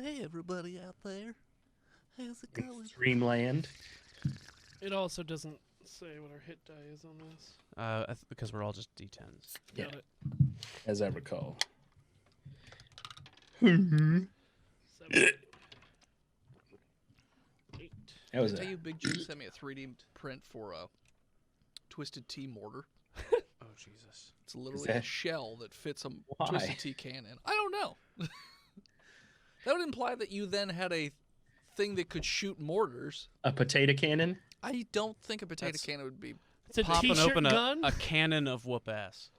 Hey, everybody out there. How's it going? Dreamland. It also doesn't say what our hit die is on this. Because we're all just D10s. Got it. As I recall. 7, 8. That was Did I tell a you Big Jim sent me a 3D print for a Twisted Tea mortar? Oh, Jesus. It's literally that- a shell that fits a Why? Twisted Tea cannon. I don't know. That would imply that you then had a thing that could shoot mortars. a potato cannon. I don't think a potato That's- cannon would be... It's a Popping t-shirt open gun. a cannon of whoop ass.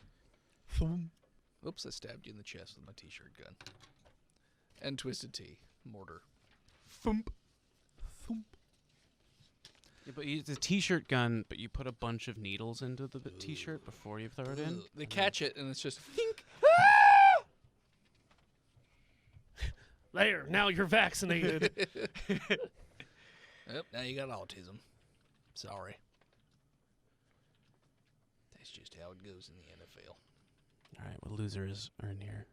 Oops, I stabbed you in the chest with my t-shirt gun. And Twisted Tea mortar. Thump. Thump. Yeah, but it's a t-shirt gun, but you put a bunch of needles into the t-shirt before you throw it in. They catch it, and it's just... Think. There, now you're vaccinated. Yep, now you got autism. Sorry. That's just how it goes in the NFL. All right, what losers are in here?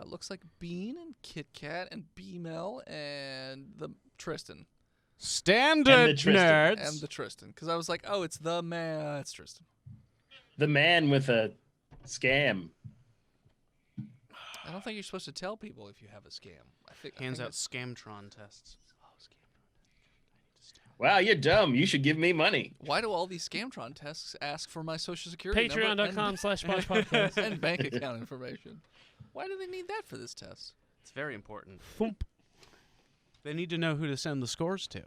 Looks like Bean and Kit Kat and B-Mel and the Tristan. Standard Tristan. nerds. And the Tristan. Because I was like, oh, it's the man. It's Tristan. The man with a scam. I don't think you're supposed to tell people if you have a scam. I think Hands I out think Scamtron tests. Oh, Scamtron. Wow, you're dumb. You should give me money. Why do all these Scamtron tests ask for my social security number Patreon.com/Botched and bank account information? Why do they need that for this test? It's very important. Thump. They need to know who to send the scores to.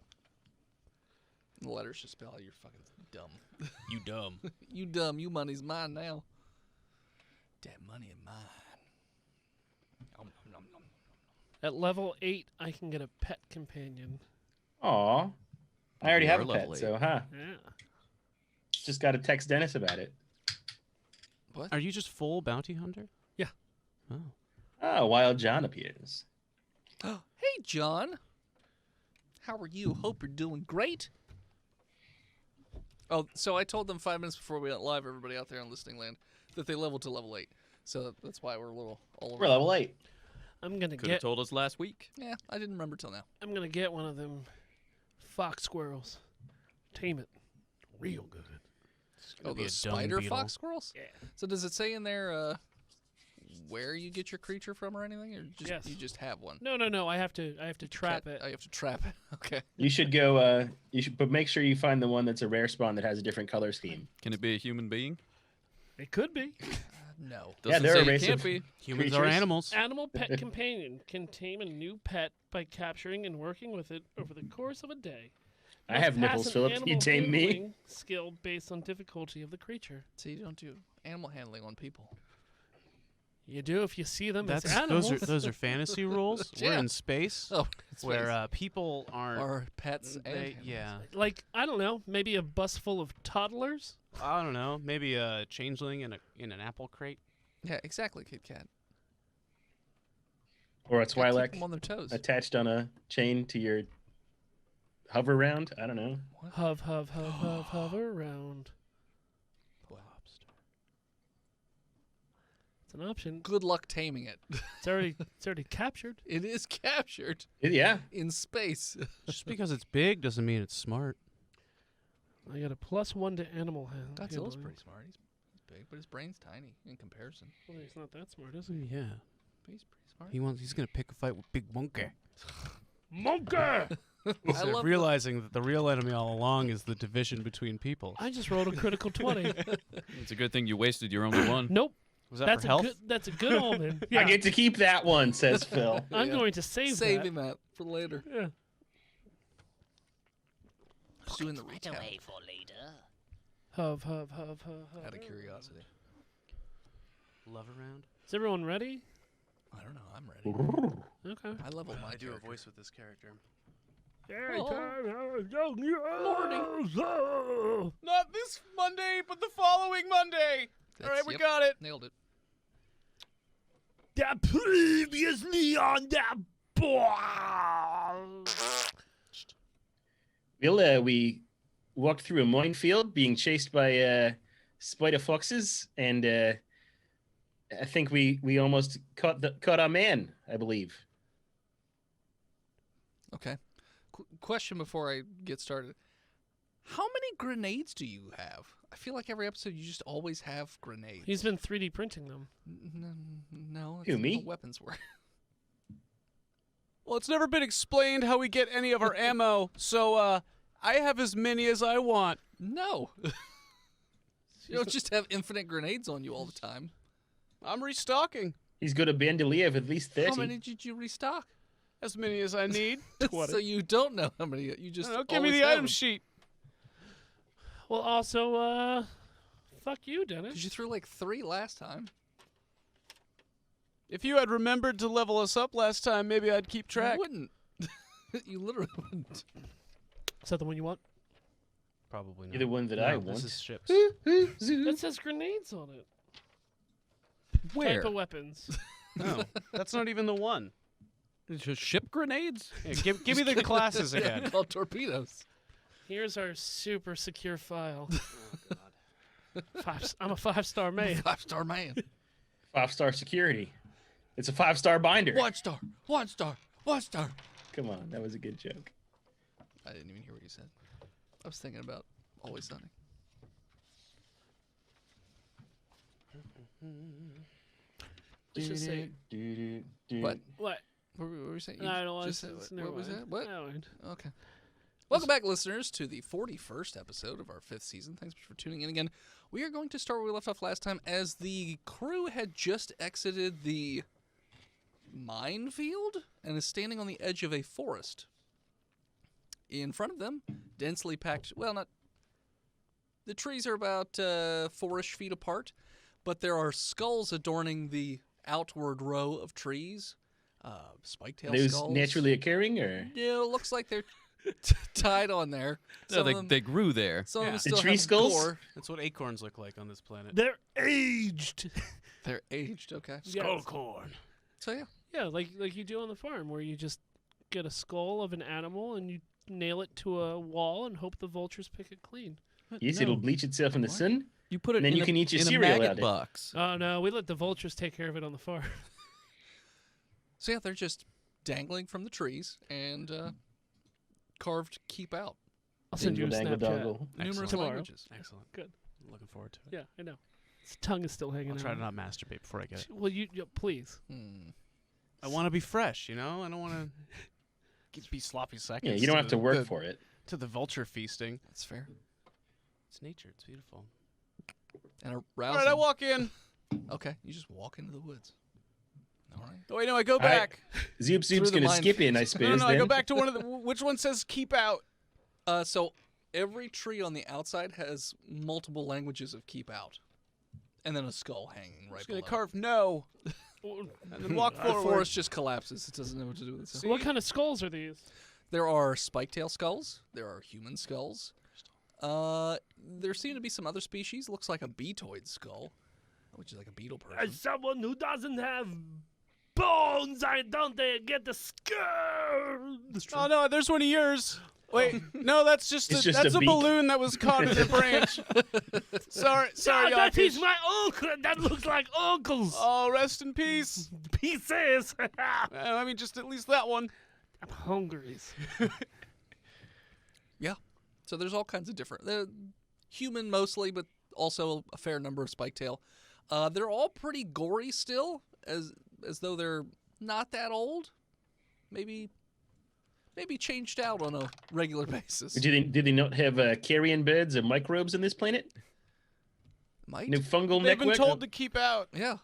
The letters should spell out you're fucking dumb. You dumb. You dumb. You money's mine now. That money is mine. Nom, nom, nom. At level 8, I can get a pet companion. Aw. I already You have are a pet, lovely. so Yeah. just got to text Dennis about it. What? Are you just full bounty hunter? Yeah. Oh. Oh, Wild John appears. Hey, John. How are you? Hope you're doing great. Oh, so I told them 5 minutes before we went live, everybody out there on listening land, that they leveled to level 8. So that's why we're a little all over. We're level 8. I'm gonna Could have get told us last week. Yeah, I didn't remember till now. I'm gonna get one of them fox squirrels. Tame it. Real good. Oh, be the a dung spider beetle. fox squirrels? Yeah. So does it say in there where you get your creature from or anything? Or just, Yes. you just have one? No. I have to trap Cat- it. Oh, you have to trap it. Okay. You should go, but make sure you find the one that's a rare spawn that has a different color scheme. Can it be a human being? It could be. No. Doesn't there are say a it race can't of- be. Humans are Creatures? animals. Animal pet companion can tame a new pet by capturing and working with it over the course of a day. I have Must pass nipples, an Philip. You animal tame me? handling skill based on difficulty of the creature. So you don't do animal handling on people. You do if you see them as That's animals. those are fantasy rules. We're Yeah. in space Oh, it's where people aren't. or pets and they, animals. yeah. Like, I don't know, maybe a bus full of toddlers? I don't know. Maybe a changeling in an apple crate. Yeah, exactly, Kit Kat. Or a Gotta keep Twi'lek them on their toes. attached on a chain to your hover round? I don't know. Hover around. Lobster. It's an option. Good luck taming it. It's already captured. It is captured Yeah. in space. Just because it's big doesn't mean it's smart. I got a +1 to animal handling. Godzilla's pretty smart. He's big, but his brain's tiny in comparison. Well, he's not that smart, is he? Yeah. But he's pretty smart. He's gonna pick a fight with Big Monkey. Monkey! I love Realizing that the real enemy all along is the division between people. I just rolled a critical 20. It's a good thing you wasted your only one. Nope. Was that That's for health? that's a good omen. Yeah. I get to keep that one, says Phil. I'm Yeah. going to save saving that for later. Yeah. Just doing the recap away for later. Hov. out of curiosity. Love around. Is everyone ready? I don't know. I'm ready. Okay. I leveled my I do a character. voice with this character. Not this Monday, but the following Monday. That's- yep, got it. Nailed it. That previously on that We walked through a minefield being chased by spider foxes, and I think we almost caught our man, I believe. Okay. Question before I get started. How many grenades do you have? I feel like every episode you just always have grenades. He's been 3D printing them. No, that's Who, not me? how weapons work. Well, it's never been explained how we get any of our ammo, so I have as many as I want. No. You don't just have infinite grenades on you all the time. I'm restocking He's got a bandolier of at least 30. How many did you restock? as many as I need. So you don't know how many. You just Give me always the have item them. sheet. Well, also, fuck you, 'Cause Dennis. you threw like 3 last time. If you had remembered to level us up last time, maybe I'd keep track. You wouldn't. You literally wouldn't. Is that the one you want? Probably not. You're the one that No, I this want. is ships. That says grenades on it. Where? Type of weapons. No, that's not even the one. Just ship grenades? Yeah, give me the classes again. Called torpedoes. Here's our super secure file. I'm a 5-star man. 5-star man. 5-star security. It's a 5-star binder. 1 star. 1 star. 1 star. Come on, that was a good joke. I didn't even hear what you said. I was thinking about Always Sunny. Let's just say. What? What? What were we saying? No, I don't want just to. said- Never what was mind. that? What? Never mind. Okay. Welcome back, listeners, to the 41st episode of our 5th season. Thanks for tuning in again. We are going to start where we left off last time, as the crew had just exited the minefield and is standing on the edge of a forest. In front of them, densely packed, well, not... The trees are about 4-ish feet apart, but there are skulls adorning the outward row of trees. Spike-tail Those skulls. naturally occurring, or Yeah, it looks like they're tied on there. No, Some of them, they grew there. some of them Yeah. still The tree have skulls? gore. That's what acorns look like on this planet. They're aged. They're aged, okay. Yes. corn. So yeah, Yeah, like you do on the farm, where you just get a skull of an animal and you nail it to a wall and hope the vultures pick it clean. yes, No. it'll bleach itself in the sun. You put it And then in you a, can eat your in cereal a maggot out of it. box. Oh no, we let the vultures take care of it on the farm. so yeah, they're just dangling from the trees and carved "keep out." I'll send you a Dingle, dangle, Snapchat. doggle. Numerous Excellent. Tomorrow. languages. Excellent. Good. I'm looking forward to it. Yeah, I know. His tongue is still hanging I'll out. try to not masturbate before I get it. Well, you please. I want to be fresh, you know? I don't want to be sloppy seconds. Yeah, you don't have to work for it. To the vulture feasting. That's fair. It's nature. It's beautiful. And a All rousing. right, I walk in. Okay, you just walk into the woods. All right. Oh, wait, no, I go right. back. Zoop Through Zoop's the gonna mine- skip in, I suppose. No, I then. go back to one of the... Which one says keep out? So every tree on the outside has multiple languages of "keep out," and then a skull hanging I'm right just going to below. carve no. And then walk The forward. forest just collapses. It doesn't know what to do with itself. See? What kind of skulls are these? There are spike-tail skulls. There are human skulls. There seem to be some other species. Looks like a beetoid skull, which is like a beetle person. As someone who doesn't have bones, I don't get the skull. Oh, no, there's one of yours. Wait, no, that's just, It's just that's a a beak. balloon that was caught in a branch. Sorry, that Yakish. is my uncle. That looks like uncles. Oh, rest in peace. Pieces. I mean, just at least that one. I'm hungry. Yeah. So there's all kinds of different. They're human mostly, but also a fair number of spike-tail. They're all pretty gory still, as though they're not that old. Maybe changed out on a regular basis. Did they not have carrion birds or microbes on this planet? Might. No fungal They've been network? told to keep out Yeah.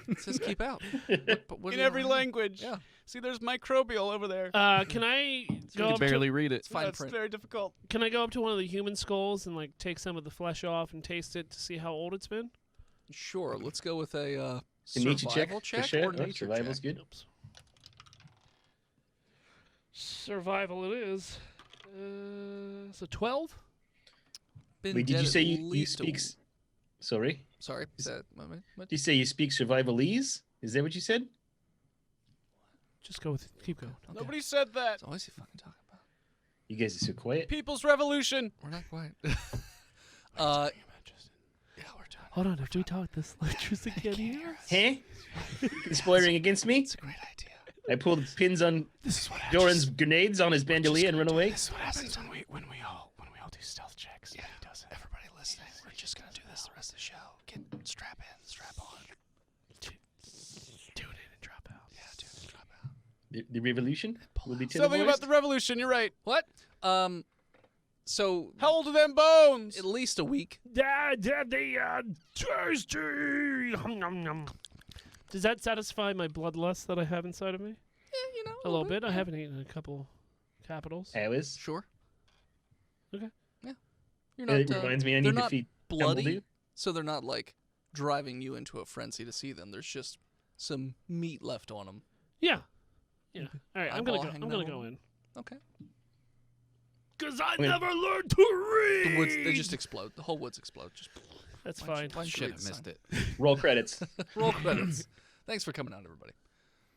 It says keep out. But what in do you every want? language. Yeah. See, there's microbial over there. Can I You go can up barely read it. It's fine That's print. very difficult. Can I go up to one of the human skulls and like take some of the flesh off and taste it to see how old it's been? Sure. Let's go with a A nature survival check, for check sure. or nature Survival's check. good. Oops. Survival it is. It's a 12. Been Wait, did dead you at say you least a speak? Sorry, Sorry. Is that, what? did you say you speak survivalese? Is that what you said? Just go with keep going. Okay. Nobody said that. That's all you fucking talking about. You guys are so quiet. People's Revolution. We're not quiet. Yeah, we're done. Hold on, if we talk this lectures again here. Huh? Conspiring against me? It's a great idea. I pull the pins on This is what Doran's grenades on his bandolier and run away. This is what happens when we all do stealth checks. Yeah, he does it. Everybody listening, we're just gonna do this the rest of the show. Strap in, strap on. Tune in and drop out. Yeah, tune in, drop out. The revolution will be Something about televised. the revolution. You're right. What? So How old are them bones? at least a week. Tasty. Does that satisfy my bloodlust that I have inside of me? Yeah, you know, A little bit. I haven't eaten a couple capitals. Hours. Sure. Okay. Yeah. You're not. It reminds me, I they're need to not feed bloody, Dumbledore. so they're not like driving you into a frenzy to see them. There's just some meat left on them. Yeah. Yeah. All right. I'm Eyeball gonna go. hanging I'm gonna out. go in. Okay. Cause I Wait. never learned to read. The woods, they just explode. The whole woods explode. Just That's why fine. don't you Shit, read I the missed sign? it. Roll credits. Roll credits. Thanks for coming out, everybody.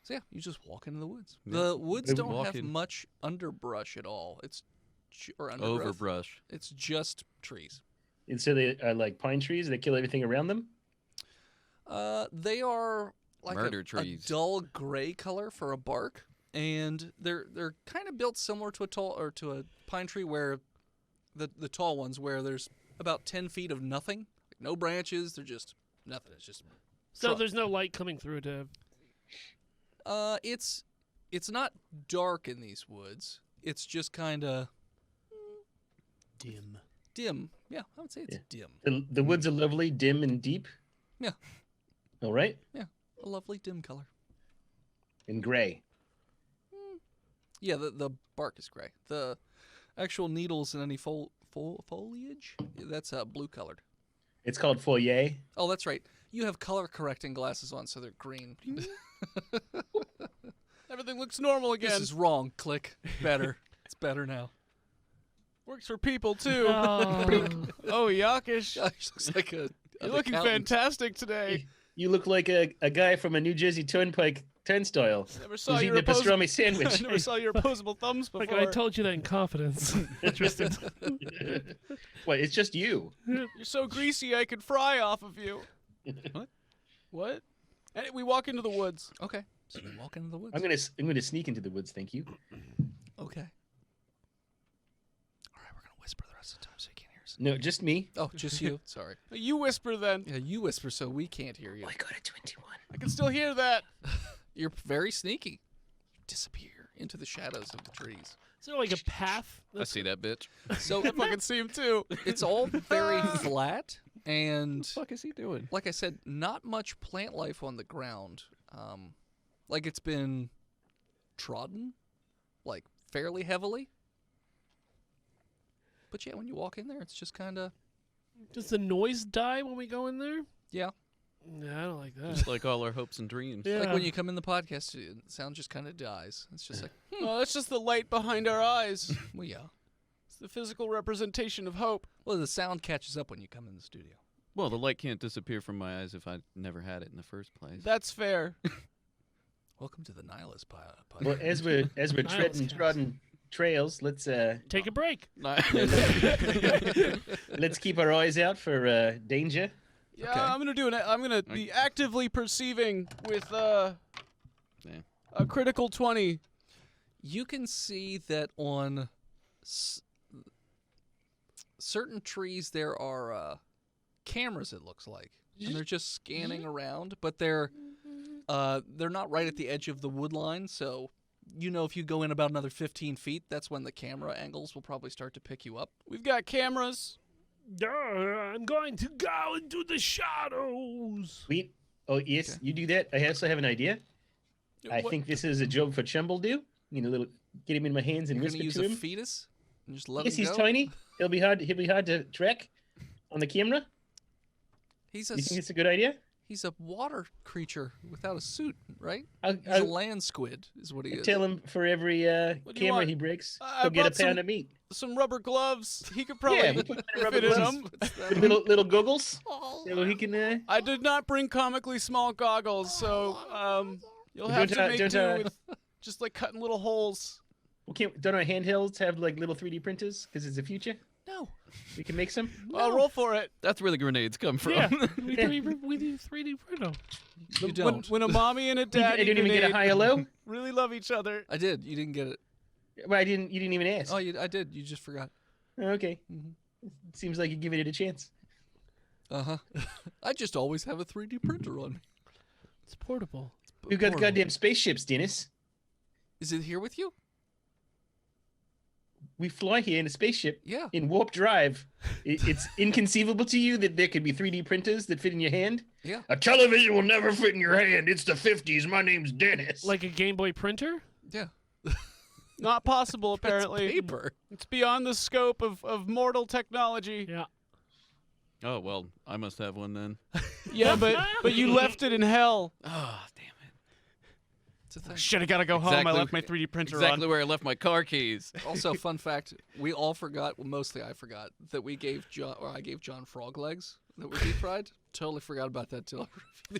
So yeah, you just walk into the woods. Yeah. The woods We don't walk have in. much underbrush at all. It's or undergrowth. Overbrush. It's just trees. And so they are like pine trees that kill everything around them. They are like Murder a trees. dull gray color for a bark, and they're kind of built similar to a pine tree, where the tall ones where there's about 10 feet of nothing, like no branches. They're just nothing. It's just So trunk. there's no light coming through to. It's not dark in these woods. It's just kind of Dim. dim. Yeah, I would say it's dim. The woods are lovely, dim and deep. Yeah. All right. Yeah, a lovely dim color. And gray. Yeah, the bark is gray. The actual needles and any foliage, that's blue colored. It's called foyer. Oh, that's right. You have color correcting glasses on, so they're green. Everything looks normal again. This is wrong. Click. Better. It's better now. Works for people too. Oh. Oh, Yakish. Gosh, looks like You're an looking accountant. fantastic today. You look like a guy from a New Jersey Turnpike turnstile. Never saw Who's your eating a pastrami I sandwich. never saw your opposable thumbs before. Like I told you that in confidence. Interesting. What? It's just you. You're so greasy I could fry off of you. What? What? And we walk into the woods. Okay. So you walk into the woods. I'm gonna sneak into the woods. Thank you. Okay. All right, we're gonna whisper the rest of the time so you can't hear us. No, just me. Oh, just you. Sorry. You whisper then. Yeah, you whisper so we can't hear you. I got a 21. I can still hear that. You're very sneaky. Disappear into the shadows of the trees. Is there like a path? I see that bitch. So I fucking see him too. it's all very flat, and fuck is he doing? like I said, not much plant life on the ground. Like it's been trodden, like fairly heavily. But yeah, when you walk in there, it's just kind of Does the noise die when we go in there? yeah. No, I don't like that. Just like all our hopes and dreams. Yeah. Like when you come in the podcast, the sound just kind of dies. It's just like, Oh, that's just the light behind our eyes. well, yeah. It's the physical representation of hope. Well, the sound catches up when you come in the studio. Well, the light can't disappear from my eyes if I never had it in the first place. That's fair. Welcome to the Nihilist podcast. Well, as we're treading cast. trodden trails, let's Take a break. let's keep our eyes out for danger. Yeah, Okay. I'm gonna be actively perceiving with a critical 20. You can see that on certain trees there are cameras. It looks like, and they're just scanning around, but they're not right at the edge of the wood line. So, you know, if you go in about another 15 feet, that's when the camera angles will probably start to pick you up. We've got cameras. I'm going to go into the shadows. Sweet. Oh yes, Okay. you do that. I also have an idea. I What- think this is a job for Chumbledoo. You know, little get him in my hands and You're gonna whisper use to a him. fetus and just let Yes, him he's go. tiny. He'll be hard to track on the camera. He's You think it's a good idea? he's a water creature without a suit, right? I'll, He's a I'll, land squid, is what he is. tell him for every What do you camera want? he breaks, I he'll get a brought some- pound of meat. Some rubber gloves. He could probably Yeah, we'll put him in rubber fit in gloves. them. With little goggles, so he can. I did not bring comically small goggles, so you'll have to make do with just like cutting little holes. Don't our handhelds have like little 3D printers? Because it's the future. No. We can make some. I'll roll for it. That's where the grenades come from. Yeah, we do 3D print them. You don't. When a mommy and a I daddy didn't even get a grenade high or low. really love each other. I did. You didn't get it. Well, I didn't. You didn't even ask. Oh, I did. You just forgot. Okay. Mhm. Seems like you're giving it a chance. Uh-huh. I just always have a 3D printer on me. It's portable. We've got the Portable. goddamn spaceships, Dennis. Is it here with you? We fly here in a spaceship Yeah. in warp drive. It's inconceivable to you that there could be 3D printers that fit in your hand? Yeah. A television will never fit in your hand. It's the 50s. My name's Dennis. Like a Game Boy printer? Yeah. Not possible, It's apparently. paper. It's beyond the scope of mortal technology. Yeah. Oh, well, I must have one then. Yeah, but you left it in hell. Oh, damn it. It's a thing. Shit, I gotta go home. I Exactly- left my 3D printer Exactly on. where I left my car keys. Also, fun fact: we all forgot. Well, mostly I forgot that we gave John, or I gave John frog legs that were deep fried. Totally forgot about that till.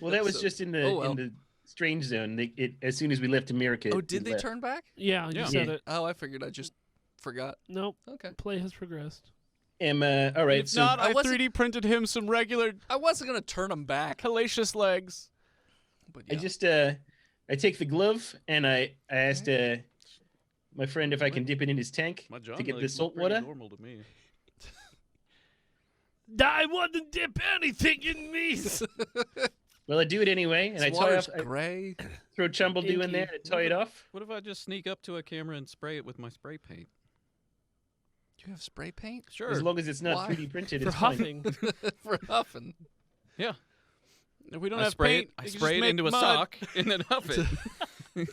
Well, that was just in the in the strange zone. As soon as we left America. Oh, it did they left. turn back? Yeah, you Yeah. said Yeah. it. Oh, I figured I just forgot. Nope. Okay. Play has progressed. All right. If So not, I I wasn't- 3D printed him some regular I wasn't gonna turn them back, hellacious legs. but I yeah. just I take the glove and I asked my friend if I can dip it in his tank My John to get the legs salt look pretty water. normal to me. I wouldn't dip anything in me. Well, I do it anyway, and I This tie water's off. I gray. throw Chumbledoo in Inky. there and tie it off. What if I just sneak up to a camera and spray it with my spray paint? You have spray paint Sure. As long as it's not Why? 3D printed, For it's fine. huffing. for huffing. Yeah. If we don't I have spray paint, it, I you can spray just it make into a mud. sock and then huff it.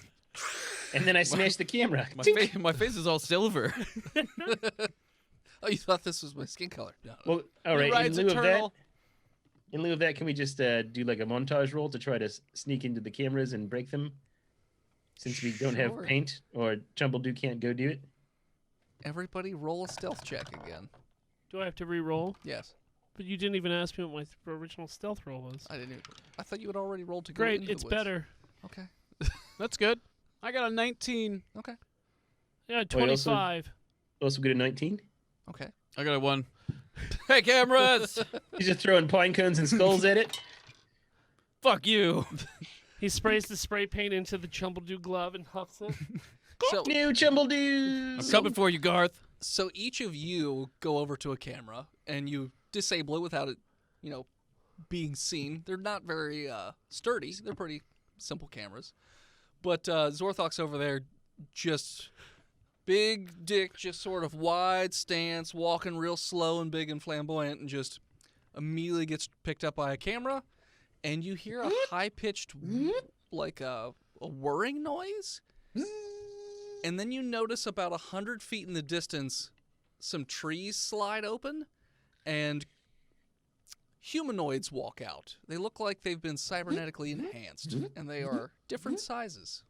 And then I smash the camera. My face is all silver. Oh, you thought this was my skin color? No. Well, all He right. In rides a lieu of that, turtle. can we just do like a montage roll to try to sneak into the cameras and break them? Since we don't have Sure. paint, or Chumbledoo can't go do it. Everybody, roll a stealth check again. Do I have to re-roll? Yes. But you didn't even ask me what my original stealth roll was. I didn't. I thought you had already rolled to go Great, into it's the woods. better. Okay. That's good. I got a 19. Okay. Yeah, Oh, you also- 25. Also good at 19. Okay. I got a 1. Hey, cameras! He's just throwing pine cones and skulls at it. Fuck you! He sprays the spray paint into the Chumbledoo glove and huffs it. So, New Chumbledoo. I'm coming for you, Garth. so each of you go over to a camera and you disable it without it, being seen. They're not very sturdy. They're pretty simple cameras. But Zorthok's over there, just big dick, just sort of wide stance, walking real slow and big and flamboyant, and just immediately gets picked up by a camera, and you hear a high-pitched, like a whirring noise, and then you notice about 100 feet in the distance, some trees slide open, and humanoids walk out. They look like they've been cybernetically enhanced, and they are different sizes.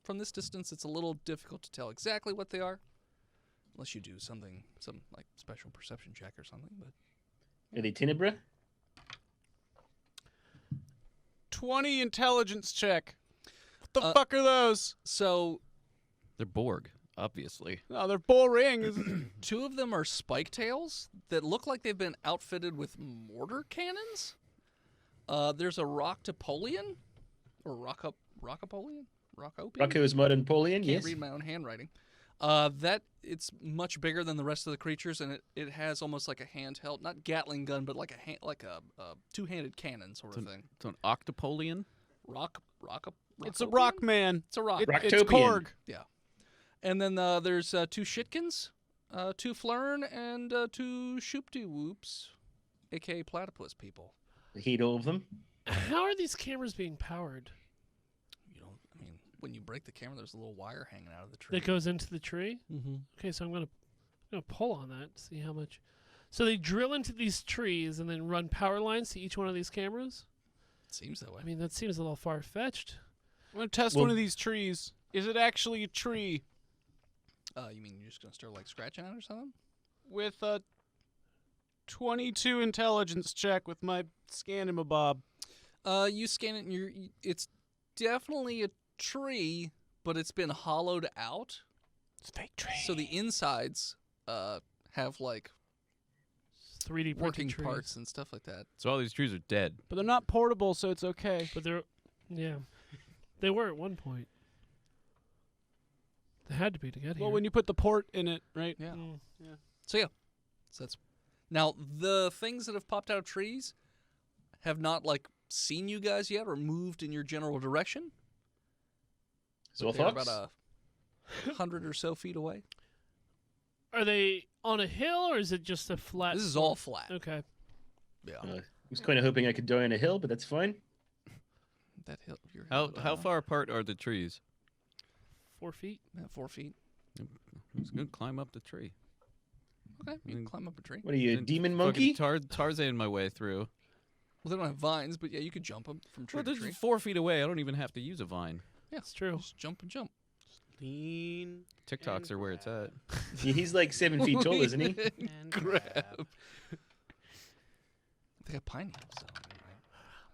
From this distance, it's a little difficult to tell exactly what they are, unless you do some like special perception check or something. But Are they Tenebra? 20 intelligence check. What the Uh, fuck are those? so They're Borg, obviously. No, they're boring. two of them are spike tails that look like they've been outfitted with mortar cannons. There's a Roctopolian, or Rockopolian? Rocco's Modern Napoleon, Can't yes. read my own handwriting. That it's much bigger than the rest of the creatures, and it has almost like a handheld, not Gatling gun, but like a two-handed cannon sort of thing. It's an Octopolian. It's a rock man. It's a rock. It's Rocktopian. Korg. Yeah. And then there's two Shitkins, two Flurn, and two Shoopty Whoops, aka platypus people. I hate all of them. How are these cameras being powered? When you break the camera, there's a little wire hanging out of the tree. That goes into the tree? Mm-hmm. Okay, so I'm gonna pull on that, see how much. So they drill into these trees and then run power lines to each one of these cameras? Seems that way. I mean, that seems a little far-fetched. I'm going to test Well- one of these trees. Is it actually a tree You mean you're just gonna start like scratching on it or something? with a 22 intelligence check with my scan-em-a-bob? You scan it, and it's definitely a tree, but it's been hollowed out. It's a fake tree. So the insides have like 3D printed working trees. parts and stuff like that. So all these trees are dead. But they're not portable, so it's okay. But they're, yeah, they were at one point. They had to be to get here. Well, when you put the port in it, right? Yeah. Mm. So that's now the things that have popped out of trees have not like seen you guys yet or moved in your general direction. So They're Fox? about 100 or so feet away. Are they on a hill or is it just a flat? This is all flat. Okay. Yeah. I was kind of hoping I could die on a hill, but that's fine. That hill. Your How hill how down. far apart are the trees? 4 feet. 4 feet. Who's gonna climb up the tree? Okay, you can Mm. climb up a tree. What are you, a And demon fucking monkey? Tarzan my way through. Well, they don't have vines, but yeah, you could jump them from tree Well, to this tree. is 4 feet away. I don't even have to use a vine. Yeah, It's true. Just jump and jump. Lean. TikToks are where it's at. Yeah, he's like 7 feet tall, isn't he? And Grab. They got pine needles. Though.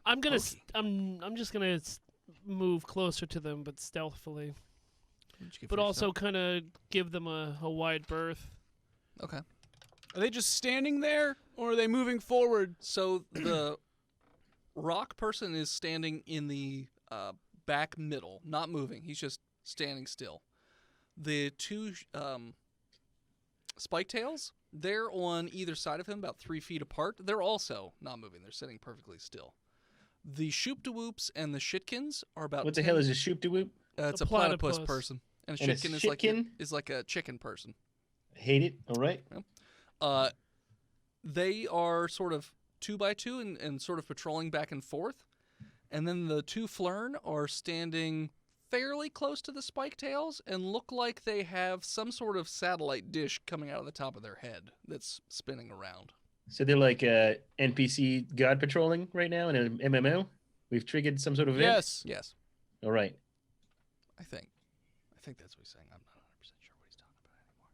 I'm gonna. Okay. I'm just gonna move closer to them, but stealthily. What'd you get But for also yourself? kind of give them a wide berth. Okay. Are they just standing there, or are they moving forward? So the rock person is standing in the back middle, not moving. He's just standing still. The two spike tails, they're on either side of him, about 3 feet apart. They're also not moving. They're sitting perfectly still. The shoop-de-whoops and the shitkins are about What the 10 hell is a shoop-de-whoop? it's A a platypus platypus. person. And a And a shitkin shitkin? is like a chicken person. Hate it. All right. They are sort of 2 by 2 and sort of patrolling back and forth. And then the two Flern are standing fairly close to the spike tails and look like they have some sort of satellite dish coming out of the top of their head that's spinning around. So they're like NPC guard patrolling right now in an MMO? We've triggered some sort of event? Yes. Yes, All right. I think that's what he's saying. I'm not 100% sure what he's talking about anymore.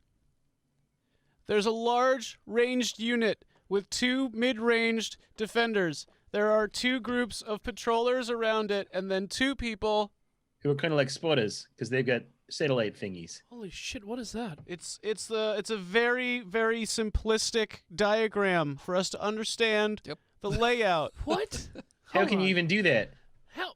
There's a large ranged unit with 2 mid-ranged defenders. There are 2 groups of patrollers around it, and then 2 people. Who are kind of like spotters because they've got satellite thingies. Holy shit! What is that? It's a very, very simplistic diagram for us to understand Yep. the layout. What? How Hold can you on. even do that? How?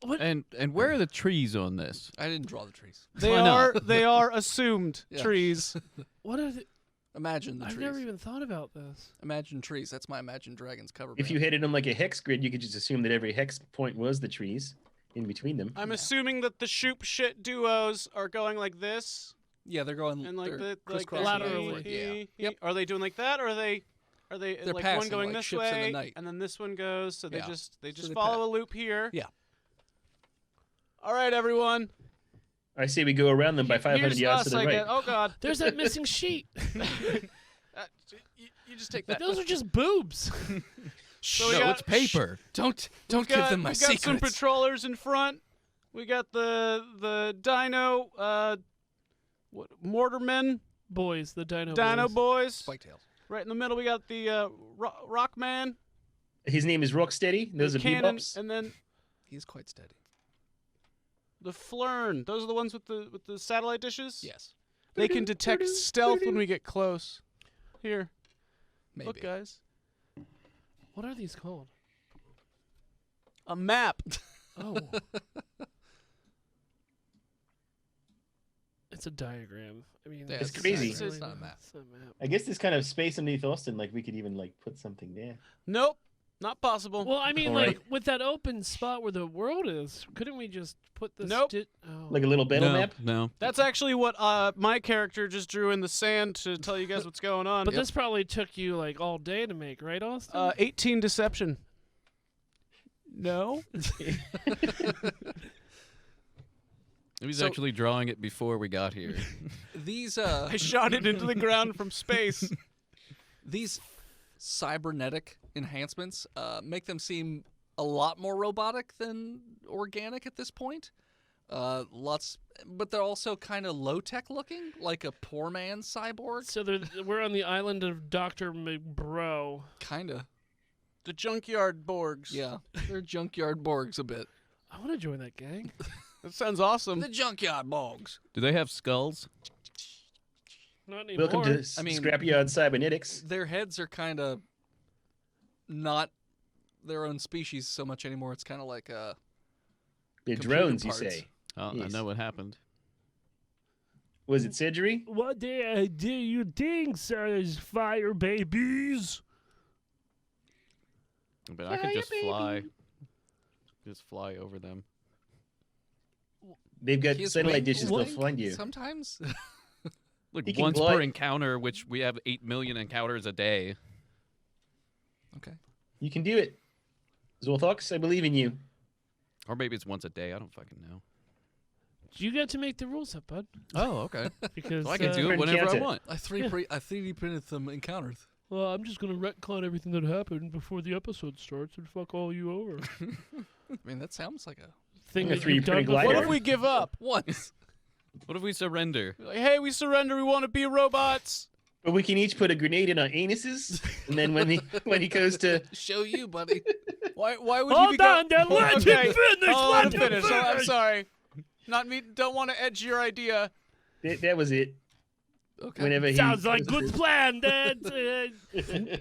What? And where are the trees on this? I didn't draw the trees. They Why are not? they are assumed Yeah. trees. What are the? Imagine the I've trees. never even thought about this. Imagine trees. That's my Imagine Dragons cover. If band. you had it on like a hex grid, you could just assume that every hex point was the trees in between them. I'm assuming that the shoop shit duos are going like this Yeah, they're going and like they're the like crisscrossing this. back and laterally. forth, Yeah. Yep. Are they doing like that, or are they They're like passing, one going like this ships in the way night. and then this one goes? So they Yeah. just So they follow a loop here. Yeah. All right, everyone. I say we go around them by 500 Here's yards us, to the I right. guess. Oh God. There's that missing sheet. You just take that. Those are just boobs. So we no, got- it's paper. Don't We've give got- them my we've got some secrets. patrollers in front. We got the dino what mortarmen, Boys, the dino dino boys. boys. Spike tails. Right in the middle we got the rock man, His name is Rocksteady. Those the are cannon, bebops. and then He's quite steady. the Flern. Those are the ones with the satellite dishes. Yes, They can detect stealth when we get close. Here, maybe. look, guys, What are these called? a map. Oh. It's a diagram. I mean, Yeah, It's crazy. It's not a map. It's a map. I guess there's kind of space underneath Austin. Like we could even like put something there. Nope, not possible. Well, I mean, All like right. with that open spot where the world is, couldn't we just put the Nope. oh. Like a little battle no, map. no. That's actually what my character just drew in the sand to tell you guys what's going on. But this probably took you like all day to make, right, Austin? 18 deception. No. He was So- actually drawing it before we got here. These I shot it into the ground from space. these cybernetic enhancements make them seem a lot more robotic than organic at this point. But they're also kind of low tech looking, like a poor man's cyborg. So we're on the island of Dr. McBro. Kinda. The junkyard Borgs. Yeah, they're junkyard Borgs a bit. I want to join that gang. That sounds awesome. The junkyard Borgs. Do they have skulls? Not anymore. Welcome to I mean- Scrapyard Cybernetics. Their heads are kind of not their own species so much anymore. It's kind of like They're computer drones, you parts. say. Oh, I Yes. know what happened. Was it surgery? What do you think, sirs, fire babies? But I could just fly. Just fly over them. They've got He has satellite wing- dishes. They'll wing find you. sometimes. Like He can once glide- per encounter, which we have 8 million encounters a day. Okay. You can do it. Zorthox, I believe in you. Or maybe it's once a day. I don't fucking know. You get to make the rules up, bud. Oh, okay. Because So I can do for it whenever I encounter. want. I 3D printed some encounters. Well, I'm just gonna retcon everything that happened before the episode starts and fuck all you over. I mean, that sounds like a Thing I'm a that you've 3D done printing before. glider. What if we give up? once. What if we surrender? Like, hey, we surrender. We want to be robots. But we can each put a grenade in our anuses, and then when he goes to Show you, buddy. Why would you Hold be on, then let Okay. him finish. Oh, Let let him him finish. Oh, I'm finish. sorry. Not me. Don't want to edge your idea. that was it. Okay. Whenever he Sounds like good plan, Dad.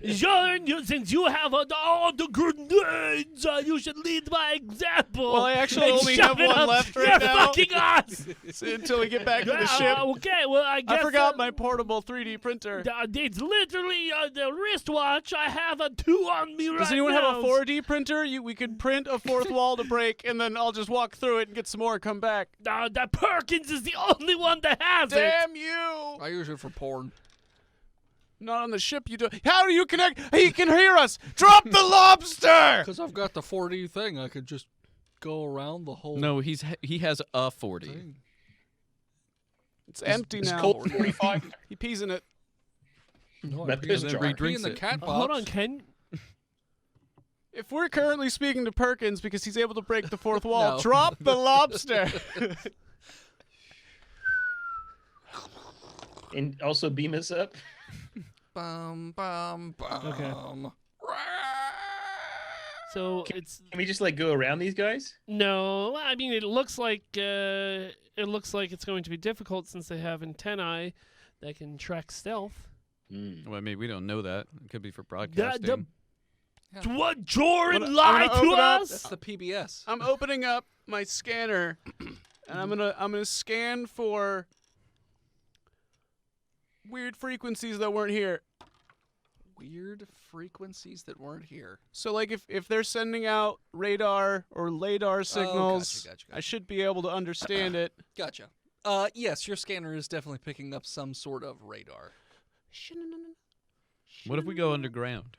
John, since you have all the grenades, you should lead by example. Well, I actually and only shove have it one up left your right now. fucking ass. Until we get back to the ship. Okay, well, I guess I forgot my portable 3D printer. It's literally the wristwatch. I have a 2 on me right now. Does anyone have a 4D printer? We could print a fourth wall to break, and then I'll just walk through it and get some more. Come back. That Perkins is the only one that has it. Damn you! I use it for porn. Not on the ship. You do. How do you connect? He can hear us. Drop the lobster. Because I've got the 4D thing. I could just go around the whole No, he has a 40. thing. It's empty it's now. cold 45. He pees in it. No, My I pee piss in jar. the- I pee in Drinks the it. cat box. Hold on, Ken. If we're currently speaking to Perkins because he's able to break the fourth wall, No. drop the lobster. And also beam us up. Bum, bum, bum. Okay. So Can- it's Can we just like go around these guys? no. I mean, it looks like it's going to be difficult since they have antennae that can track stealth. Well, I mean, we don't know that. It could be for The, broadcasting. what Jordan I'm lied gonna to open up- us? That's the PBS. I'm opening up my scanner, and I'm gonna scan for weird frequencies that weren't here. Weird frequencies that weren't here. So, like, if they're sending out radar or LADAR signals, gotcha. I should be able to understand it. Gotcha. Yes, your scanner is definitely picking up some sort of radar. What if we go underground?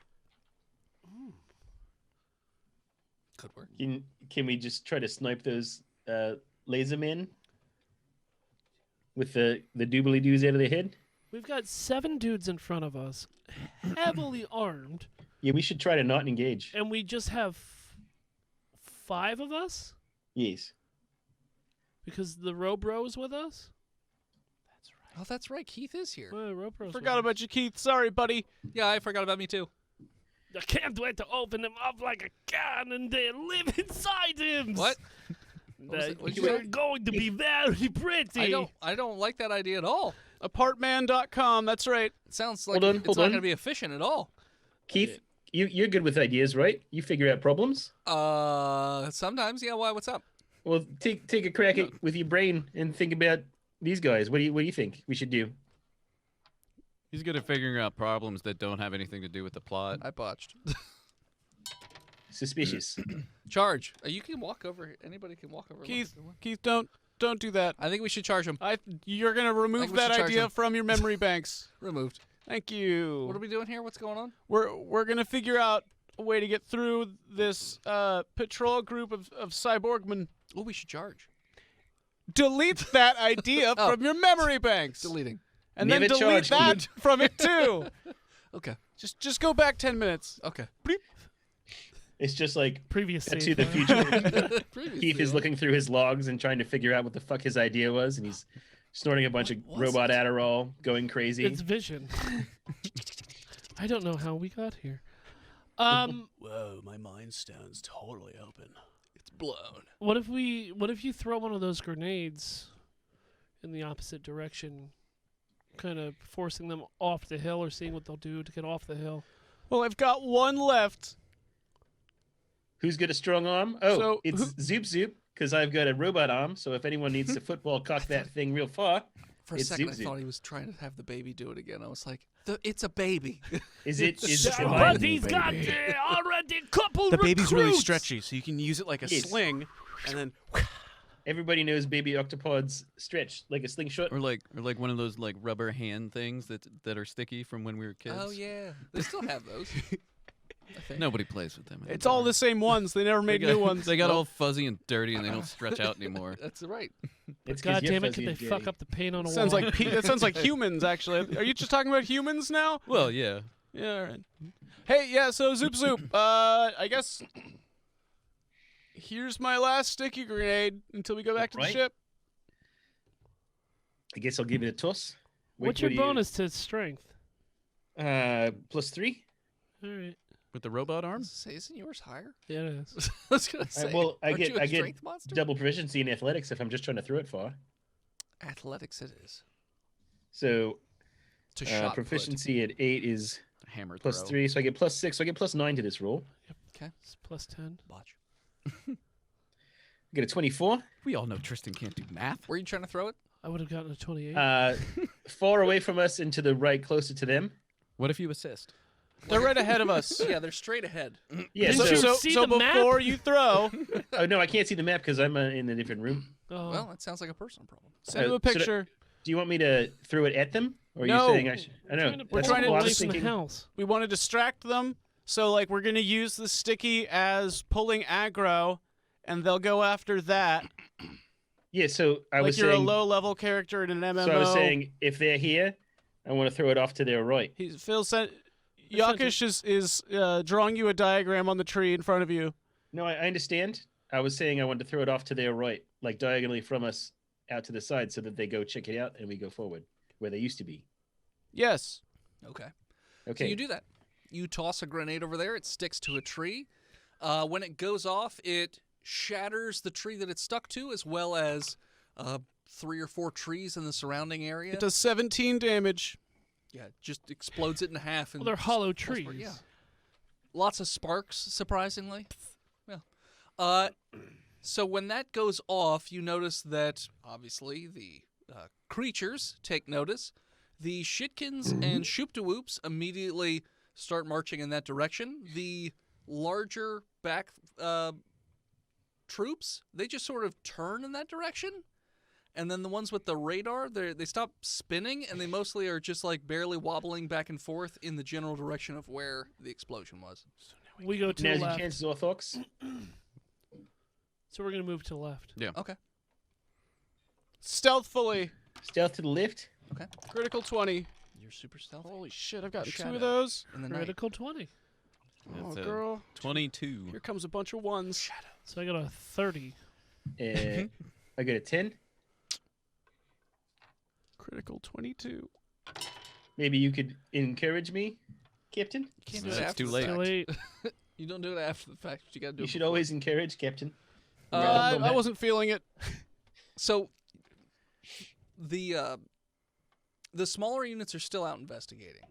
Could work. Can we just try to snipe those laser men with the doobly doos out of their head? We've got 7 dudes in front of us, heavily armed, Yeah, we should try to not engage. and we just have 5 of us Yes. because the Robro's with us. Oh, that's right. Keith is here. Well, Robro's Forgot about you, Keith. Sorry, buddy. Yeah, I forgot about me too. I can't wait to open him up like a can and then live inside him. What? was it? What'd you You're say? going to be very pretty. I don't like that idea at all. Apartman.com. That's right. It sounds like Hold on, it's hold not on. going to be efficient at all. Keith, you're good with ideas, right? You figure out problems. Sometimes, yeah. Why? What's up? Well, take a crack at with your brain and think about these guys. What do you think we should do? He's good at figuring out problems that don't have anything to do with the plot. I botched. Suspicious. Charge. You can walk over. Anybody can walk over. Keith, don't do that. I think we should charge him. You're gonna remove we that should charge idea him. from your memory banks. Removed. Thank you. What are we doing here? What's going on? We're gonna figure out a way to get through this patrol group of cyborgmen. Oh, we should charge. Delete that idea Oh. from your memory banks, Deleting. and Never then delete charge, that from it too. Okay. Just go back 10 minutes. Okay. It's just like Previous to save the file. future. Previously Keith is on- looking through his logs and trying to figure out what the fuck his idea was, and he's snorting a bunch of What was robot Adderall, going crazy. It's vision. I don't know how we got here. Whoa, my mind stands totally open. It's blown. What if you throw one of those grenades in the opposite direction kind of forcing them off the hill or seeing what they'll do to get off the hill. Well, I've got one left. Who's got a strong arm? Oh, So, it's Zoop Zoop, because I've got a robot arm. So if anyone needs to football cock that thing real far, For a it's second, Zoop I Zoop. thought he was trying to have the baby do it again. I was like, it's a baby. Is it? Is But trying? he's got already a couple The baby's really recruits. stretchy, so you can use it like a Yes. sling, and then Everybody knows baby octopods stretch like a slingshot. Or like one of those like rubber hand things that are sticky from when we were kids. Oh yeah, they still have those. I think. Nobody plays with them. it's all the same ones. They never made new ones. They got all fuzzy and dirty, and they don't stretch out anymore. That's right. It's 'cause God you're damn it! fuzzy Could they and fuck dirty. up the paint on a Sounds wall? like that sounds like humans. Actually, are you just talking about humans now? Well, yeah. Yeah. All right. Hey, yeah. So Zoop Zoop. I guess here's my last sticky grenade until we go back to the Right. ship. I guess I'll give it a toss. What's What your do you- bonus to strength? +3. All right. With the robot I arm? was gonna say, isn't yours higher? Yeah, it is. I was gonna say. well, I aren't get- you a I get strength monster? Double proficiency in athletics if I'm just trying to throw it far. Athletics, it is. So To shot put. proficiency at 8 is Hammer throw. +3, so I get +6, so I get +9 to this roll. Okay. It's plus 10. Botch. I get a 24. We all know Tristan can't do math. Were you trying to throw it? I would have gotten a 28. Far away from us and to the right, closer to them. What if you assist? They're right ahead of us. Yeah, they're straight ahead. Yeah, Didn't so, you so see so the map? before you throw, oh no, I can't see the map because I'm in a different room. Oh. Well, that sounds like a personal problem. send them a so picture. Do you want me to throw it at them, or are No. you saying I should? I know. Trying to We're that's trying to what I away was from the thinking. house. We want to distract them, so like we're gonna use the sticky as pulling aggro, and they'll go after that. Yeah, so I Like was you're saying. a low-level character in an MMO. So I was saying, if they're here, I want to throw it off to their right. Phil said, Yakish is drawing you a diagram on the tree in front of you. No, I understand. I was saying I wanted to throw it off to their right, like diagonally from us out to the side, so that they go check it out and we go forward where they used to be. Yes. Okay. Okay. So you do that. You toss a grenade over there. It sticks to a tree. When it goes off, it shatters the tree that it's stuck to, as well as 3 or 4 trees in the surrounding area. It does 17 damage. Yeah, it just explodes it in half. And Well, they're hollow just falls apart. trees. Yeah. Lots of sparks, surprisingly. Yeah. So when that goes off, you notice that obviously the creatures take notice. The Shitkins and Shoop-de-Whoops immediately start marching in that direction. The larger back troops, they just sort of turn in that direction. And then the ones with the radar, they stop spinning, and they mostly are just like barely wobbling back and forth in the general direction of where the explosion was. We go to Now's the your left. chance, Orthox. So we're going to move to the left. Yeah. Okay. Stealthfully. Stealth to the left. Critical 20. You're super stealthy. Holy shit, I've gotten 2 Shadow. of those. In the night. Critical 20. Oh, That's a girl. 22. Here comes a bunch of ones. So I got a 30. I got a 10. Critical 22. Maybe you could encourage me, Captain. You can't No, do it it's after too the late. fact. Too late. You don't do it after the fact. You got to do You it should before. always encourage, Captain. I wasn't feeling it. So the smaller units are still out investigating.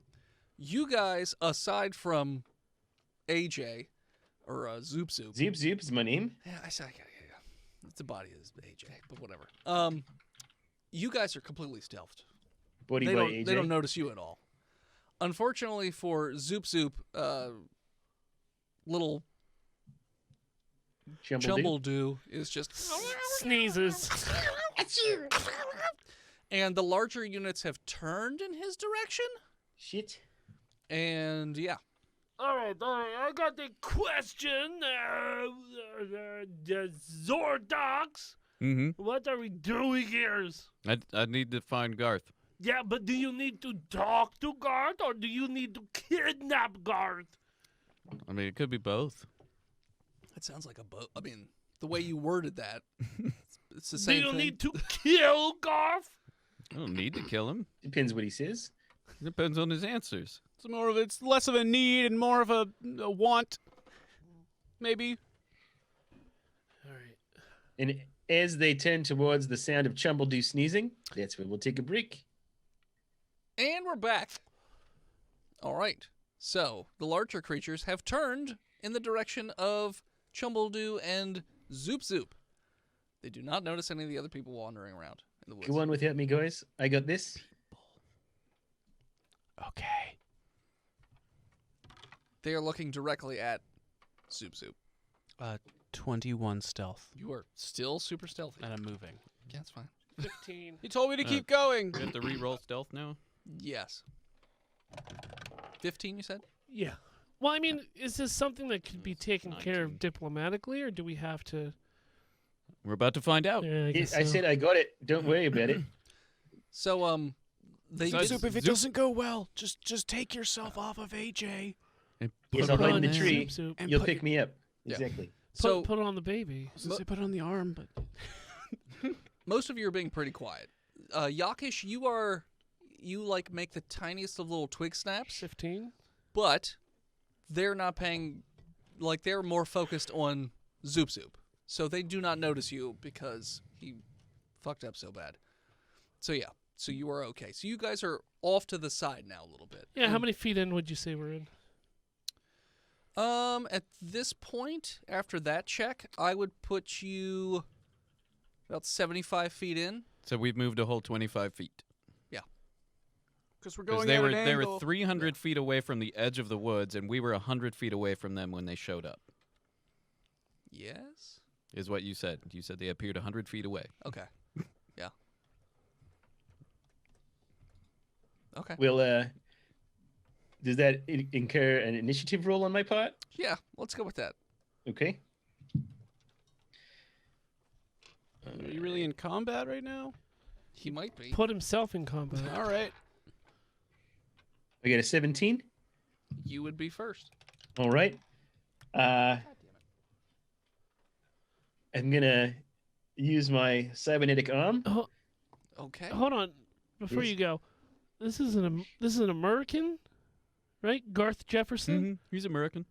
You guys, aside from AJ or Zoop Zoop, Zoop Zoop is my name. yeah, yeah. It's the body is AJ, but whatever. You guys are completely stealthed. Body They by don't, AJ. they don't notice you at all. Unfortunately for Zoop Zoop, little Chumble-doo is just Sneezes. and the larger units have turned in his direction. Shit. And yeah, All right. I got the question. The Zordox. Mm-hmm. What are we doing here? I need to find Garth. Yeah, but do you need to talk to Garth or do you need to kidnap Garth? I mean, it could be both. it sounds like a boat. I mean, the way you worded that, it's the Do same you thing. need to kill Garth? I don't need to kill him. Depends what he says. It depends on his answers. It's less of a need and more of a want. Maybe. All right. And as they turn towards the sound of Chumble-doo sneezing, that's where we'll take a break. And we're back. All right. So the larger creatures have turned in the direction of Chumbledoo and Zoop Zoop. They do not notice any of the other people wandering around in the woods. Go on without me, guys. I got this. Okay. They are looking directly at Zoop Zoop. 21 stealth, You are still super stealthy. and I'm moving. Yeah, that's fine. 15. He told me to keep going. We have to re-roll stealth now. Yes. 15, you said? Yeah. Well, I mean, is this something that could be taken care 19. of diplomatically, or do we have to? We're about to find out. Yeah, I guess I so. said I got it. Don't worry about it. So, they So did... Zoop, if it doesn't go well, just take yourself off of AJ. And Yes, put I'll it hide on in the there. tree. Zoop. And You'll put, pick me up. Yeah. Exactly. So, Put it on the baby. I was gonna say put it on the arm, but most of you are being pretty quiet. Yakish, you like make the tiniest of little twig snaps, 15. but they're not paying, like they're more focused on Zoop Zoop. So they do not notice you because he fucked up so bad. So yeah, so you are okay. So you guys are off to the side now a little bit. Yeah. How many feet in would you say we're in? At this point, after that check, I would put you about 75 feet in. So we've moved a whole 25 feet. because we're Because going they at were an they angle. were 300 feet away from the edge of the woods, and we were 100 feet away from them when they showed up. Yes? Is what you said. You said they appeared 100 feet away. Okay. Yeah. Okay. Will does that incur an initiative roll on my part? Yeah, let's go with that. Okay. Are you really in combat right now? He might be. Put himself in combat. All right. I get a 17. You would be first. All right. I'm gonna use my cybernetic arm. Oh, Okay. hold on, before Yes. you go. This is an American, right? Garth Jefferson. Mm-hmm. He's American.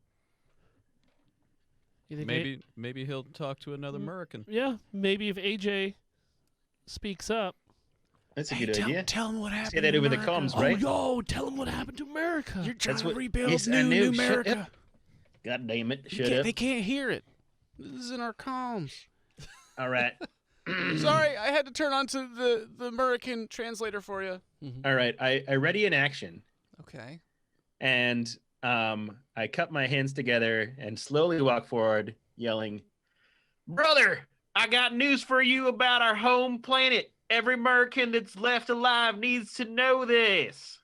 You think Maybe he'll talk to another American. yeah, maybe if AJ speaks up. That's a Hey, good idea. tell him what happened. Say that to over the America. comms, right? Oh, yo, tell him what happened to America. You're trying That's to what- rebuild yes, I new know. Shut America. up. God damn it! You Shut can't- up. They can't hear it. This is in our comms. All right. Sorry, I had to turn on to the American translator for you. Mhm. All right. I ready in action, Okay. and I cup my hands together and slowly walk forward, yelling, "Brother, I got news for you about our home planet. Every American that's left alive needs to know this."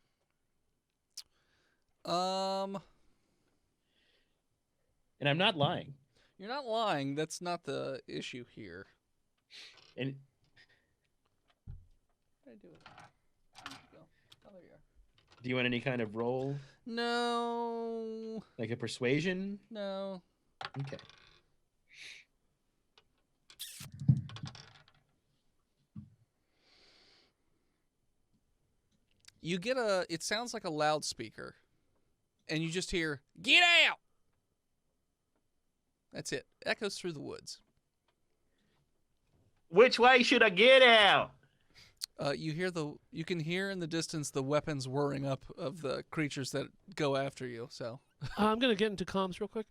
And I'm not lying. You're not lying. That's not the issue here. And What did I do with it? Where'd it go? Oh, there you are. do you want any kind of roll, No. like a persuasion? No. Okay. You get it sounds like a loudspeaker, and you just hear, "Get out!" That's it. Echoes through the woods. Which way should I get out? You can hear in the distance the weapons whirring up of the creatures that go after you. So I'm gonna get into comms real quick.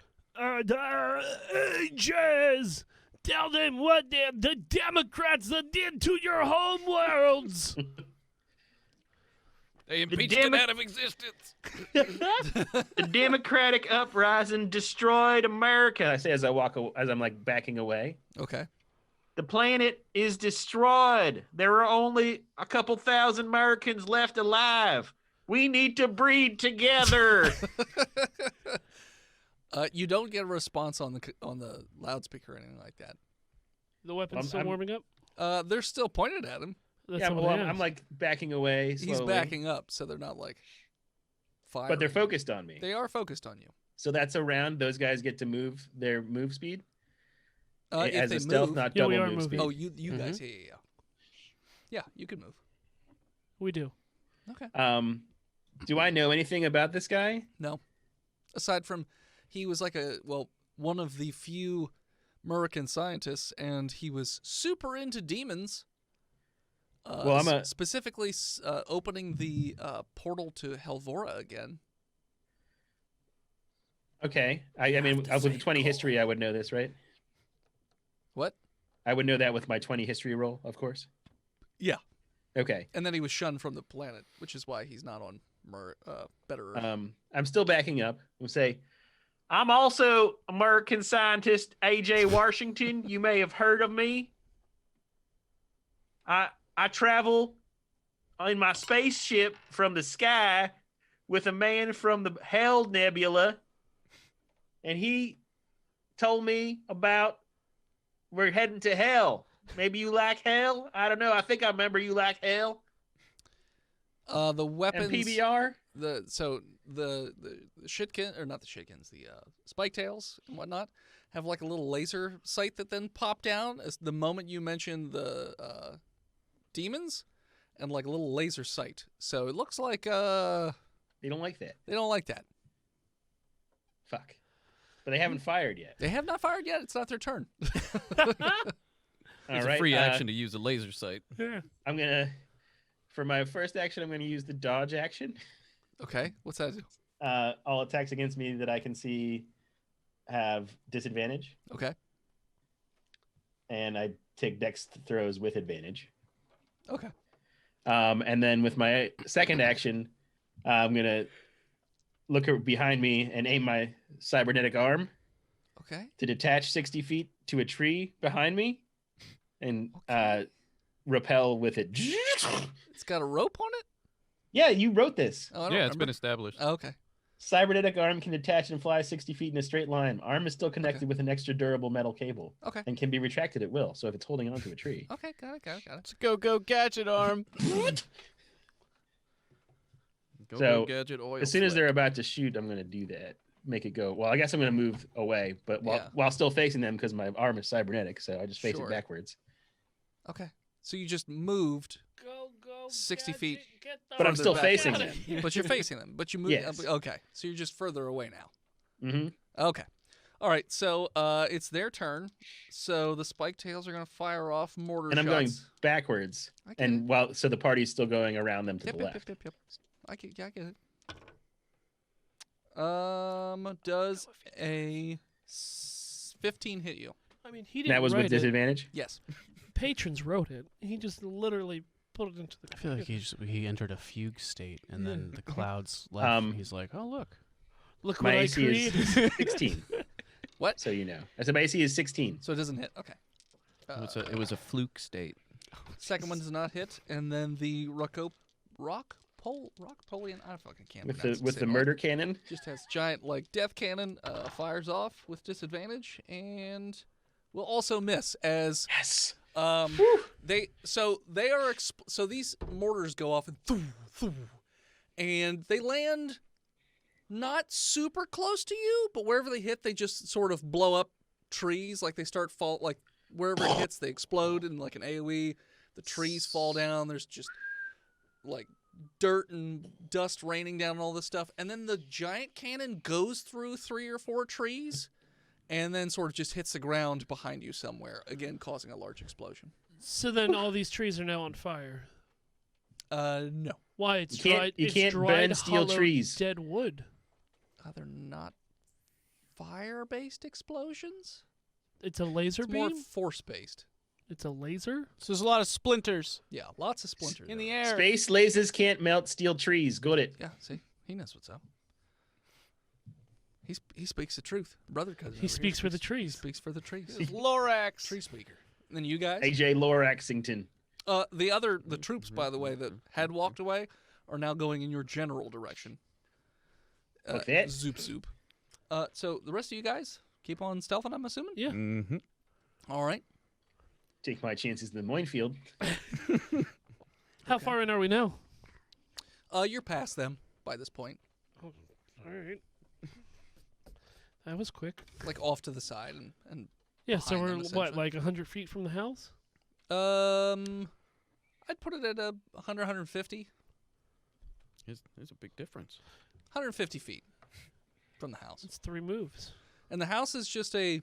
Jazz, tell them what the Democrats did to your home worlds. They impeached damn it it. out of existence. The Democratic uprising destroyed America. I say as I'm like backing away. okay. The planet is destroyed. There are only a couple thousand Americans left alive. We need to breed together. You don't get a response on the loudspeaker or anything like that. The weapon's still I'm- warming up. They're still pointed at him. That's Yeah, all well, I I'm asked. like backing away slowly. He's backing up, so they're not like firing. But they're focused on me. They are focused on you. So that's a round. Those guys get to move their move speed. If as they a stealth, move, not Yeah, we double are move moving. speed. oh, you guys, yeah. Yeah, you can move. We do. Okay. Do I know anything about this guy? No. Aside from, he was like one of the few American scientists, and he was super into demons. Well, I'm specifically opening the portal to Helvora again. Okay. I mean, with the 20 history, I would know this, right? What? I would know that with my 20 history roll, of course. Yeah. Okay. And then he was shunned from the planet, which is why he's not on Better Earth. I'm still backing up. We'll say, I'm also American scientist A.J. Washington. You may have heard of me. I travel in my spaceship from the sky with a man from the Hell Nebula, and he told me about we're heading to hell. Maybe you like hell? I don't know. I think I remember you like hell. The weapons And PBR? the shitkin, or not the shitkins, the spike tails and whatnot have like a little laser sight that then pop down as the moment you mention the demons, and like a little laser sight. So it looks like They don't like that. they don't like that. Fuck. But they haven't fired yet. They have not fired yet. It's not their turn. It's All right. a free action to use a laser sight. Yeah. I'm gonna, for my first action, I'm gonna use the dodge action. Okay, what's that do? All attacks against me that I can see have disadvantage, Okay, and I take dex throws with advantage. okay. And then with my second action, I'm gonna look behind me and aim my cybernetic arm Okay. to detach 60 feet to a tree behind me, and repel with it. It's got a rope on it? Yeah, you wrote this. Oh, I don't Yeah, it's been remember. established. Oh, okay. Cybernetic arm can detach and fly 60 feet in a straight line. Arm is still connected Okay. with an extra durable metal cable Okay. and can be retracted at will. So if it's holding onto a tree. Okay, got it. It's a go gadget arm. Go, So, go, gadget oil. As soon as slick. they're about to shoot, I'm going to do that. Make it go. Well, I guess I'm going to move away, but while still facing them because my arm is cybernetic, so I just face Sure. it backwards. Okay. So you just moved, Go, 60 gadget, feet. get the But I'm Further still back. facing Got them. it. but you're facing them. But you moved. Yes. Okay. So you're just further away now. Mm-hmm. Okay. All right. So it's their turn. So the spike tails are going to fire off mortar And I'm shots. going backwards. I get And so the party's still going around them to Yep, the yep, left. yep. I get it. Does a 15 hit you? I mean, he didn't That was write with it. disadvantage? Yes. Patrons wrote it. He just literally put it into the. I feel like he entered a fugue state, and then the clouds left. Um, He's like, oh look. Look My what I AC is created. 16. What? So you know. I said my AC is 16. So it doesn't hit. Okay. It was a fluke state. Second one does not hit, and then the rock polian. I fucking can't. With pronounce the it. murder cannon. Just has giant like death cannon. Fires off with disadvantage, and will also miss as Yes. they are so these mortars go off and and they land not super close to you, but wherever they hit, they just sort of blow up trees. Like they start like wherever it hits, they explode in like an AOE. The trees fall down. There's just like dirt and dust raining down and all this stuff. And then the giant cannon goes through 3 or 4 trees and then sort of just hits the ground behind you somewhere, again causing a large explosion. So then all these trees are now on fire. No. Why? It's You can't- dried. you it's can't dried, burn steel hollow, trees. Dead wood. They're not fire-based explosions. It's a laser It's beam. more force-based. It's a laser. So there's a lot of splinters Yeah, lots of splinters in the there. air. Space lasers can't melt steel trees. Got it. Yeah, see, he knows what's up. He speaks the truth, brother cousin. He speaks for the trees. Speaks for the trees. There's Lorax. Tree speaker. And then you guys. AJ Loraxington. The troops, by the way, that had walked away, are now going in your general direction. Like that? Zoop. So the rest of you guys keep on stealthing, I'm assuming. Yeah. Mm-hmm. All right. Take my chances in the minefield. How far in are we now? You're past them by this point, All right. That was quick. like off to the side and Yeah. So Behind we're them, what, essentially. like 100 feet from the house? I'd put it at 100, 150, There's a big difference. 150 feet from the house, It's 3 moves. and the house is just a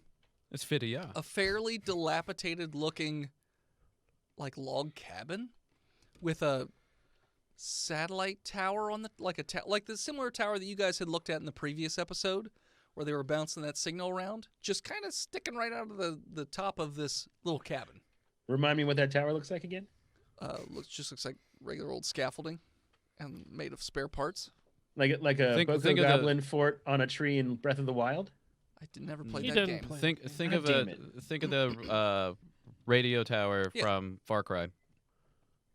It's fitty, yeah. fairly dilapidated looking, like log cabin. with a satellite tower on the like the similar tower that you guys had looked at in the previous episode, where they were bouncing that signal around, just kind of sticking right out of the top of this little cabin. Remind me what that tower looks like again. Looks like regular old scaffolding, and made of spare parts. Like a Think of the- Goblin fort on a tree in Breath of the Wild. I never played He that didn't game. play Think God of damn the radio tower Yeah. from Far Cry.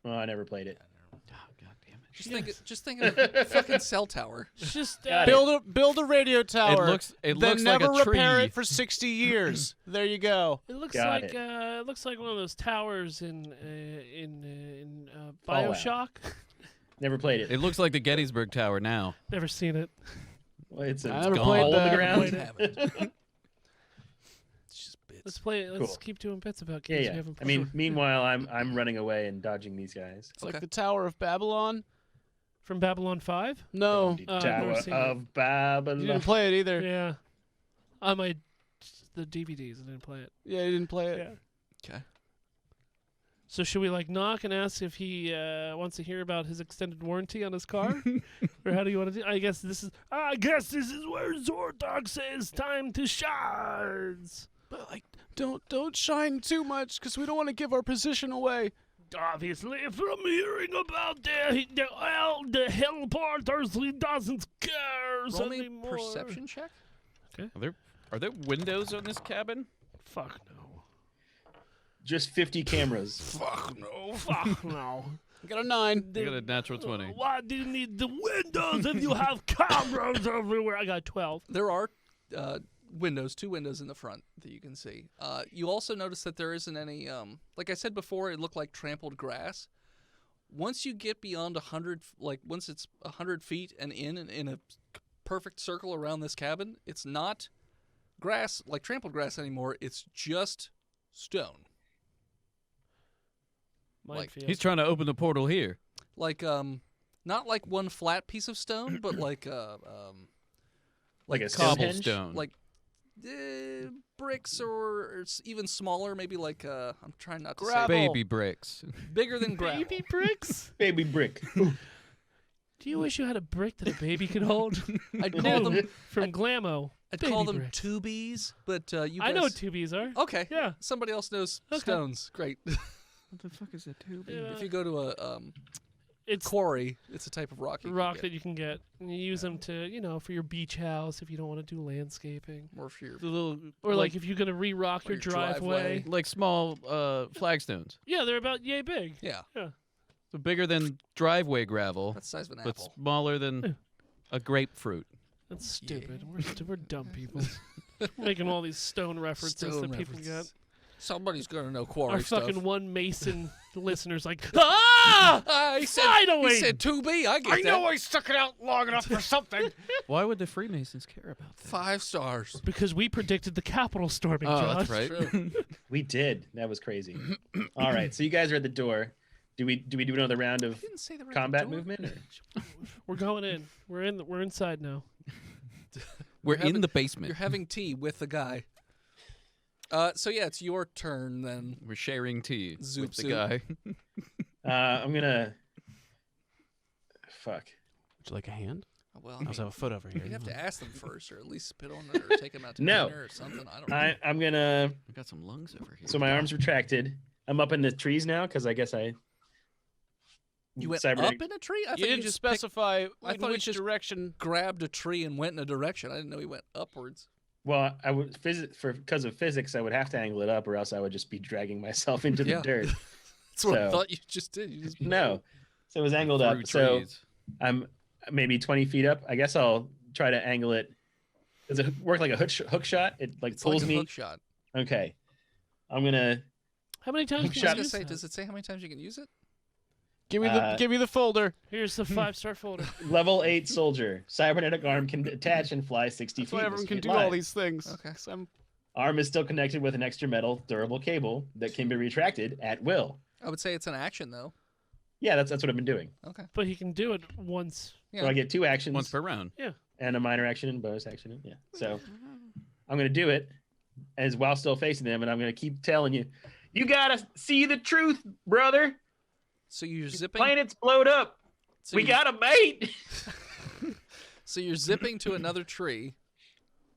Oh, I never played it. Oh, God damn it. Just think of a fucking cell tower. It's just Got it. Build a radio tower. It then looks never like a tree. repair it for 60 years. There you go. It looks Got like it. it looks like one of those towers in Fallout. BioShock. Never played it. It looks like the Gettysburg Tower now. Never seen it. Well, it's a I never gone. played hole in the that. ground. It's just bits. Let's play. Let's Cool. keep doing bits about Yeah, games we yeah. haven't I played. mean, meanwhile, I'm running away and dodging these guys. It's Okay. like the Tower of Babylon. from Babylon 5. No, The I've Tower never seen it. of you Babylon. didn't play it either. Yeah, on my the DVDs. I didn't play it. Yeah, you didn't play it. Yeah. Okay. So should we like knock and ask if he wants to hear about his extended warranty on his car, or how do you want to do? I guess this is where Zordog says time to shards. But like, don't shine too much, because we don't want to give our position away. Obviously, from hearing about the Hell Porters, he doesn't care Roll me anymore. perception check. Are there windows on this cabin? Fuck no. Just 50 cameras. Fuck no. Fuck no. I got a 9. I got a natural 20. Why do you need the windows if you have cameras everywhere? I got 12. There are two windows in the front that you can see. You also notice that there isn't any, like I said before, it looked like trampled grass. Once you get beyond 100, once it's 100 feet and in a perfect circle around this cabin, it's not grass, like trampled grass anymore. It's just stone. Minefield. He's trying to open the portal here. Like, not like one flat piece of stone, but like Like a Stonehenge? Cobblestone. like bricks or it's even smaller, maybe like I'm trying not to Gravel. say Baby bricks. bigger than gravel. Baby bricks? Baby brick. Do you wish you had a brick that a baby could hold? I'd call them From Glamo. I'd Baby call them bricks. tubies, but you guys I know what 2Bs are. Okay. Yeah. Somebody else knows Okay. stones. Great. What the fuck is a tube? Yeah. If you go to a It's quarry, it's a type of rock. You can rock get, that you can get. And you use them to, for your beach house if you don't want to do landscaping. or for your The little, Or like if you're going to re-rock Or your your driveway. driveway. like small flagstones. Yeah, they're about yay big. yeah. So bigger than driveway gravel, That's the size of an but apple. smaller than a grapefruit. That's stupid. We're dumb people. Making all these stone references Stone that people get. references. Somebody's gonna know quarry Our stuff. fucking one Mason listeners like, ah! He said, Finally! He said 2B. I get that. I stuck it out long enough for something. Why would the Freemasons care about that? 5 stars. Because we predicted the Capitol storming, Oh, Josh. that's right. True. We did. That was crazy. All right. So you guys are at the door. Do we do another round of I didn't say they were at the combat door. movement? Or? We're going in. We're inside now. We're having- in the basement. You're having tea with the guy. So yeah, it's your turn then. We're sharing tea Zoop with the zoop. guy. I'm gonna. Fuck. Would you like a hand? Well, I also have a foot over here. you'd have to ask them first, or at least spit on it, or take them out to No. dinner or something. I don't know. I'm gonna. I got some lungs over here. So my arms retracted. I'm up in the trees now because I guess I. You went cybernetic- up in a tree? I You thought you didn't just specify I in thought he which just- direction. grabbed a tree and went in a direction. I didn't know he went upwards. Well, I would because of physics, I would have to angle it up, or else I would just be dragging myself into the Yeah. dirt. That's what I So- thought you just did. You just No, so it was angled Through up. So trees. I'm maybe 20 feet up. I guess I'll try to angle it. Does it work like a hook shot? It like it's pulls like a me. hook shot. Okay, I'm gonna. How many times Hook can shot. I you was use gonna say, that? does it say how many times you can use it? Give me the folder. Here's the 5-star folder. Level 8 soldier. Cybernetic arm can attach and fly 60 That's feet. why in a everyone can straight do line. all these things. Okay. 'Cause I'm Arm is still connected with an extra metal durable cable that can be retracted at will. I would say it's an action though. Yeah, that's what I've been doing. Okay. But he can do it once. Yeah. So I get 2 actions Once per round. and a minor action and bonus action. Yeah. So I'm gonna do it as while still facing them, and I'm gonna keep telling you, you gotta see the truth, brother. So you're zipping. Planet's blowed up. So We you- got a mate. So you're zipping to another tree.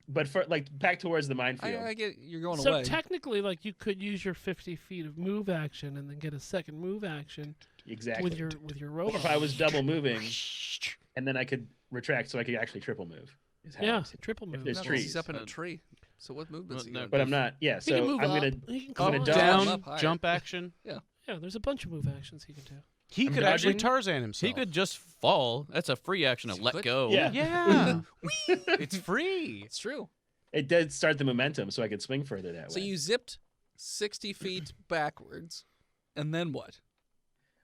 But for like back towards the minefield. I get you're going So away. technically, like you could use your 50 feet of move action and then get a second move action Exactly. with your Or robot. if I was double moving, and then I could retract, so I could actually triple move. Is how Yeah, I'm saying. triple move. there's No, 'cause trees. He's up in a tree. So what movements? Well, he no, gonna But do? I'm not. Yeah. He can So move I'm up. gonna. He can I'm gonna climb dodge. down. up higher. jump action. Yeah, there's a bunch of move actions he can do. He I'm could actually dodging. Tarzan himself. He could just fall. That's a free action to He let could. go. Yeah. Yeah. It's free. It's true. It did start the momentum, so I could swing further that So way. you zipped 60 feet backwards, and then what?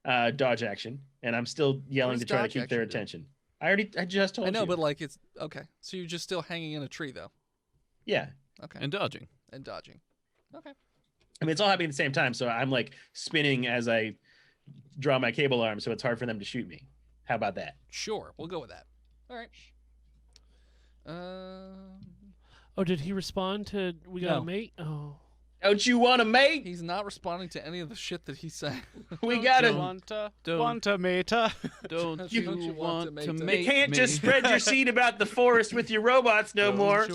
Dodge action, and I'm still yelling does to try to dodge keep their action do? attention. I just told I know, you. but like it's okay. So you're just still hanging in a tree though. Yeah. Okay. And dodging. And dodging. Okay. I mean, it's all happening at the same time, so I'm like spinning as I draw my cable arm, so it's hard for them to shoot me. How about that? Sure, we'll go with that. All right. Oh, did he respond to "We got No. a mate"? Oh, Don't you want to mate? He's not responding to any of the shit that he's saying. We got it. Wanta meta. Don't You- you want to You make You can't me? just spread your seed about the forest with your robots no more.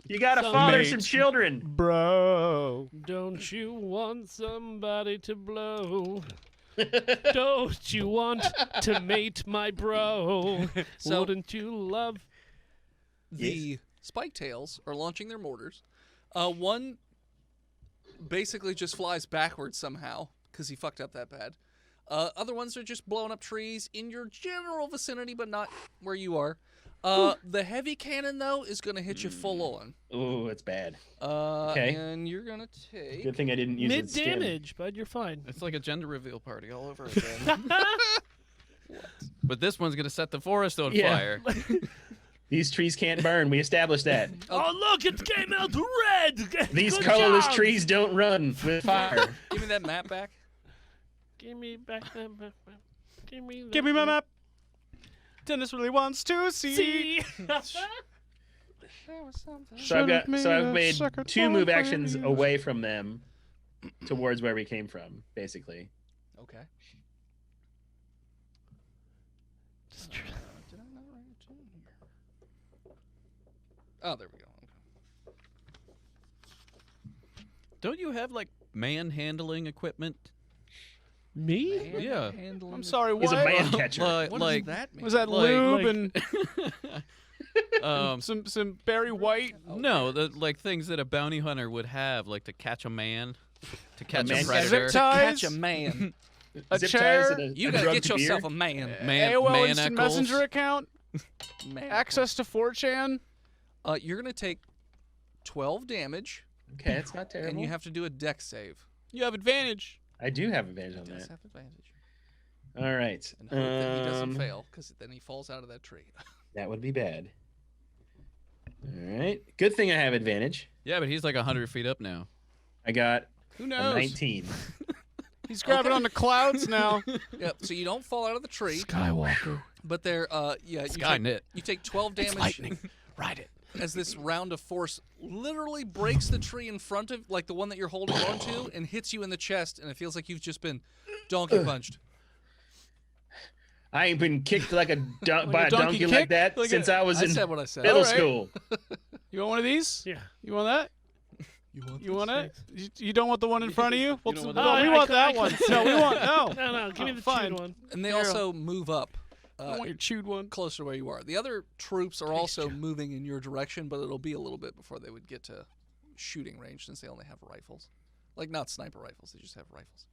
You gotta Some father mate. some children. Bro. don't you want somebody to blow? Don't you want to mate my bro? So- Wouldn't you love? The spike tails are launching their mortars. One basically just flies backwards somehow because he fucked up that bad. Other ones are just blowing up trees in your general vicinity, but not where you are. The heavy cannon though is gonna hit you full on. Ooh, it's bad. Okay. And you're gonna take. Good thing I didn't use Mid its skin. damage, bud. You're fine. It's like a gender reveal party all over again. But this one's gonna set the forest on Yeah. fire. These trees can't burn. We established that. Oh look, it came out red. These Good colorless job. trees don't run with fire. Give me that map back. Give me back that map. Give me. That Give me my map. Dennis really wants to see. See. So I've made sucker 2 move for actions you. away from them towards where we came from, basically. Okay. Did I not write it down here? Oh, there we go. Okay. Don't you have like man-handling equipment? Me? Yeah. I'm sorry. He's What? a man catcher. What like does that mean? Was that Like- lube like- and some Barry White? No, like things that a bounty hunter would have, like to catch a man, to catch a, man predator. Zip ties? Catch a man. A Zip chair? ties and a You gotta drugged get yourself beer. a man. AOL man Instant eccles. Messenger account? Man. Access to 4chan? You're gonna take 12 damage, Okay, it's not terrible. and you have to do a dex save. You have advantage. I do have advantage on He does that. have advantage. All right. And hope that he doesn't fail, because then he falls out of that tree. That would be bad. All right. Good thing I have advantage. Yeah, but he's like 100 feet up now. I got Who a knows? 19. He's grabbing on the clouds now. Yep. So you don't fall out of the tree, Skywalker. but there, you Skynet. you take 12 damage lightning. Ride it. as this round of force literally breaks the tree in front of, like the one that you're holding onto, and hits you in the chest, and it feels like you've just been donkey punched. I ain't been kicked like a by a donkey donkey like kick? that Like since a- I was I in said what I said. middle All right. school. You want one of these? Yeah. You want that? You want it? You don't want the one in front of you? don't No, want that we one? want I that couldn't one. say No, we that. want no. No, give me the fine. chewed one. And they Here. also move up I want your chewed one. closer to where you are. The other troops are also moving in your direction, but it'll be a little bit before they would get to shooting range, since they only have rifles. Like, not sniper rifles, they just have rifles.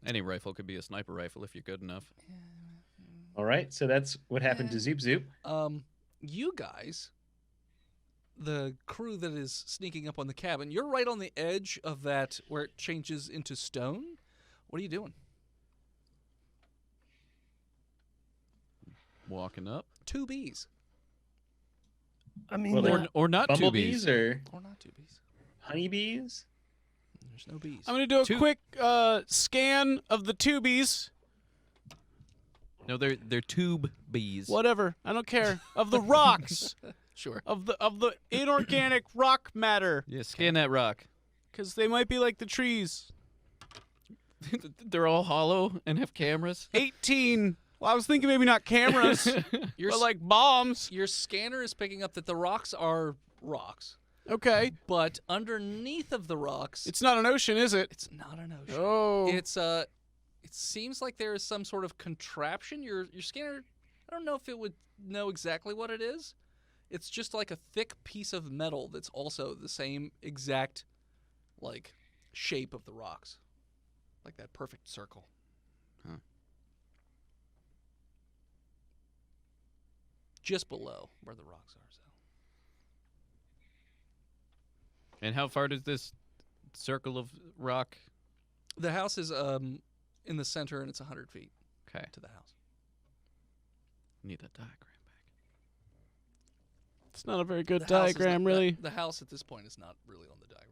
Any rifle could be a sniper rifle if you're good enough. All right. So that's what happened to Zoop Zoop. You guys, the crew that is sneaking up on the cabin, you're right on the edge of that where it changes into stone. What are you doing? Walking up. 2 bees. I mean, Well, they're Or not two bumblebees bees. or Or not 2 bees. honeybees? There's no bees. I'm gonna do a Two- quick scan of the tubies. No, they're tube bees. Whatever. I don't care. Of the rocks. Sure. of the inorganic rock matter. Yeah, scan that rock. Because they might be like the trees. They're all hollow and have cameras. 18. Well, I was thinking maybe not cameras, but like bombs. Your scanner is picking up that the rocks are rocks, Okay. but underneath of the rocks, It's not an ocean, is it? it's not an ocean. Oh. It's it seems like there is some sort of contraption. Your scanner, I don't know if it would know exactly what it is. It's just like a thick piece of metal that's also the same exact like shape of the rocks. Like that perfect circle. Huh. Just below where the rocks are. So And how far does this circle of rock? the house is in the center and it's 100 feet Okay. to the house. Need that diagram back. It's not a very good The house is diagram, not- really. The house at this point is not really on the diagram.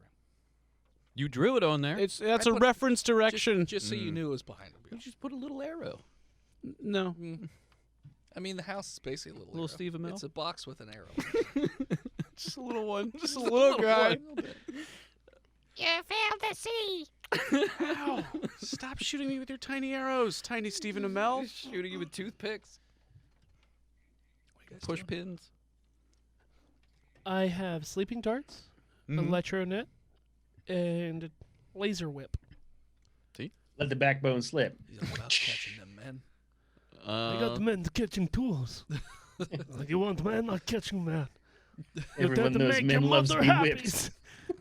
You drew it on there. That's I a put- reference direction. Just so you knew it was behind You it. just put a little arrow. No. I mean, the house is basically a little Little arrow. Steve Amell? It's a box with an arrow. Just a little one. Just a little guy. You failed the city. Ow. Stop shooting me with your tiny arrows, tiny Stephen Amell. Shooting you with toothpicks, What you guys push doing? pins. I have sleeping darts, electro net, and a laser whip. Let the backbone slip. He's all about catching them, man. I got the men catching tools. You want man? I'll catch you, man. You're there Everyone to knows make men your loves to mother be happy. whipped.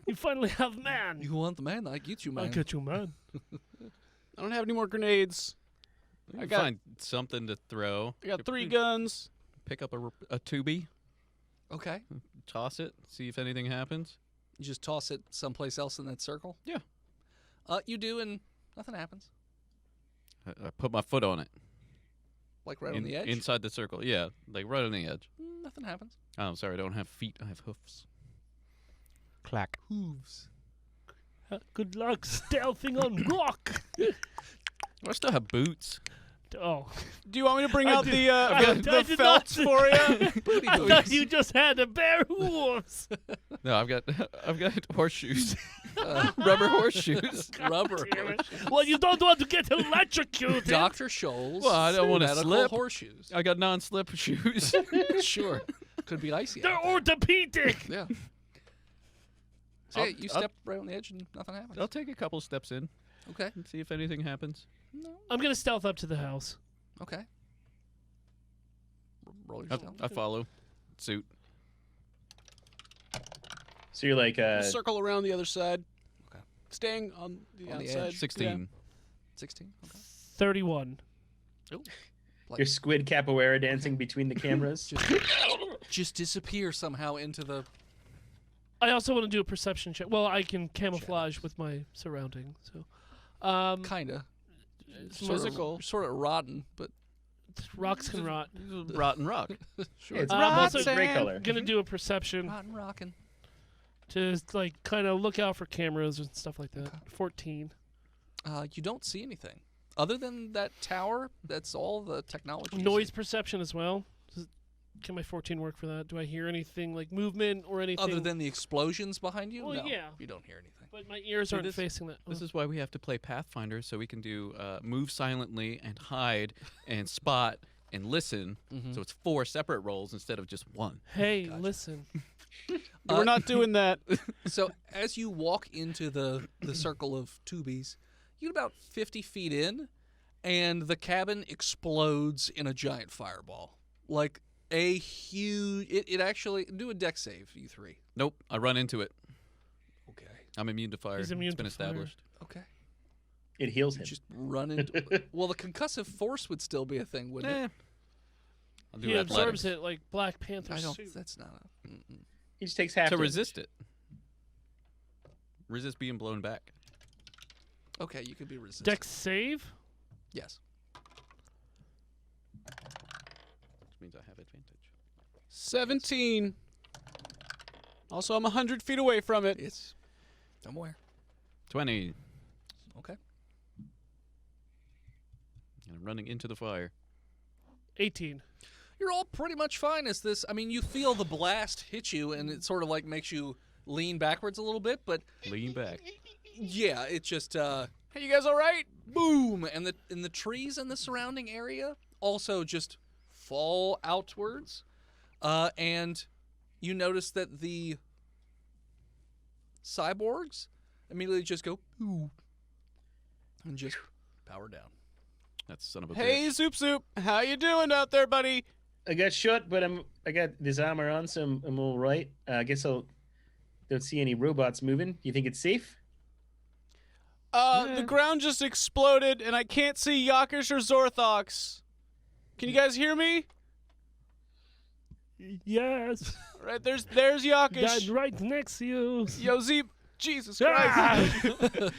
You finally have man. You want the man? I get you, man. I'll catch you, man. I don't have any more grenades. I got- find something to throw. I got 3 guns. Pick up a tubie, Okay. toss it, see if anything happens. You just toss it someplace else in that circle? Yeah. You do, and nothing happens. I put my foot on it. Like right on the edge? Inside the circle. Yeah, like right on the edge. Nothing happens. Oh, I'm sorry, I don't have feet. I have hoofs. Clack. Hooves. Good luck stealthing on rock. I still have boots. Oh, Do you want me to bring I out did- the I the did felts not- for you? I thought you just had a bare hooves. No, I've got horseshoes. Rubber horseshoes. Rubber. Well, you don't want to get electrocuted. Dr. Scholl's Well, I don't wanna medical slip. horseshoes. I got non-slip shoes. Sure. Could be icy. They're out there. orthopedic. Yeah. So yeah, you step right on the edge and nothing happens. I'll take a couple steps in Okay. and see if anything happens. I'm gonna stealth up to the house. Okay. Roll your stealth. I follow suit. So you're like, Circle around the other side. Okay. Staying on the On the outside. edge. 16. 16. Okay. 31. your squid capoeira dancing between the cameras. Just disappear somehow into the. I also want to do a perception check. Well, I can camouflage with my surroundings. So, Kinda. Physical. Sort of rotten, but rocks can rot. Rotten rock. sure. It's I'm rotten. also It's gray color. gonna do a perception rotten rockin'. to like kind of look out for cameras and stuff like that. 14. You don't see anything other than that tower. That's all the technology. you Noise see. perception as well. Can my 14 work for that? Do I hear anything like movement or anything? Other than the explosions behind you, Well, no, yeah. you don't hear anything. But my ears See, aren't this- facing that. This is why we have to play Pathfinder, so we can do move silently and hide and spot and listen. Mhm. So it's 4 separate roles instead of just 1. Hey, listen. We're not doing that. So as you walk into the circle of tubies, you get about 50 feet in, and the cabin explodes in a giant fireball. Like a huge. It actually do a deck save, you three. Nope, I run into it. Okay. I'm immune to fire. He's immune it's been to fire. established. Okay. It heals him. Just run into. Well, the concussive force would still be a thing, wouldn't it? I'll do He absorbs athletics it like Black Panther I don't. suit. That's not a. He just takes half to damage. resist it. Resist being blown back. Okay, you could be resistant. Dex save? Yes. Which means I have advantage. 17. Also, I'm 100 feet away from it. It's. I'm aware. 20. Okay. And I'm running into the fire. 18. You're all pretty much fine as this. I mean, you feel the blast hit you, and it sort of like makes you lean backwards a little bit, but Lean back. yeah, it just Hey, you guys all right? Boom! And the trees in the surrounding area also just fall outwards. And you notice that the cyborgs immediately just go boo and just power down. That's son of a Hey, bitch. Zoop Zoop. How you doing out there, buddy? I got shot, but I got this armor on, so I'm all right. I guess I don't see any robots moving. You think it's safe? The ground just exploded, and I can't see Yakish or Zorthox. Can you guys hear me? Yes. All right, there's Yakish. Died right next to you. Yo, Zeep. Jesus Ah! Christ.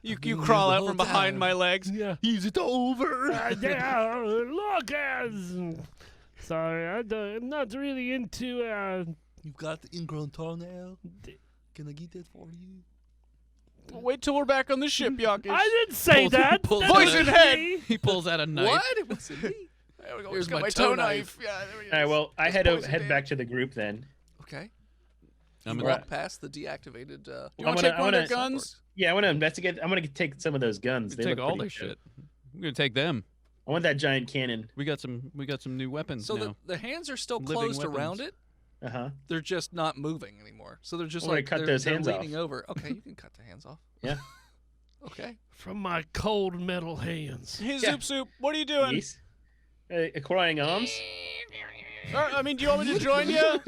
You crawl out from behind time. my legs. Yeah. Is it over? Yeah, look as. Sorry, I'm not really into. You've got the ingrown toenail. Can I get that for you? Wait till we're back on the ship, Yakish. I didn't say that. pulls That out wasn't Poison head. me. He pulls out a knife. What? It wasn't me. There we go. Here's Just got my toe toe knife. knife. Yeah, there we go. All right. Well, I Just head poison head damage. back to the group then. Okay. I'm You gonna- walk past the deactivated. You I'm want to gonna- take one of their I'm gonna- guns? Yeah, I want to investigate. I'm gonna take some of those guns. They take look all pretty their good. shit. We're gonna take them. I want that giant cannon. We got some new weapons So now. the hands are still Living closed weapons. around it. Uh huh. They're just not moving anymore. So they're just I'm gonna like cut they're, those they're hands leaning off. over. Okay, you can cut the hands off. Yeah. Okay. From my cold metal hands. Hey, Yeah. Zoop Zoop, what are you doing? Yes. Acquiring arms. I mean, do you want me to join you?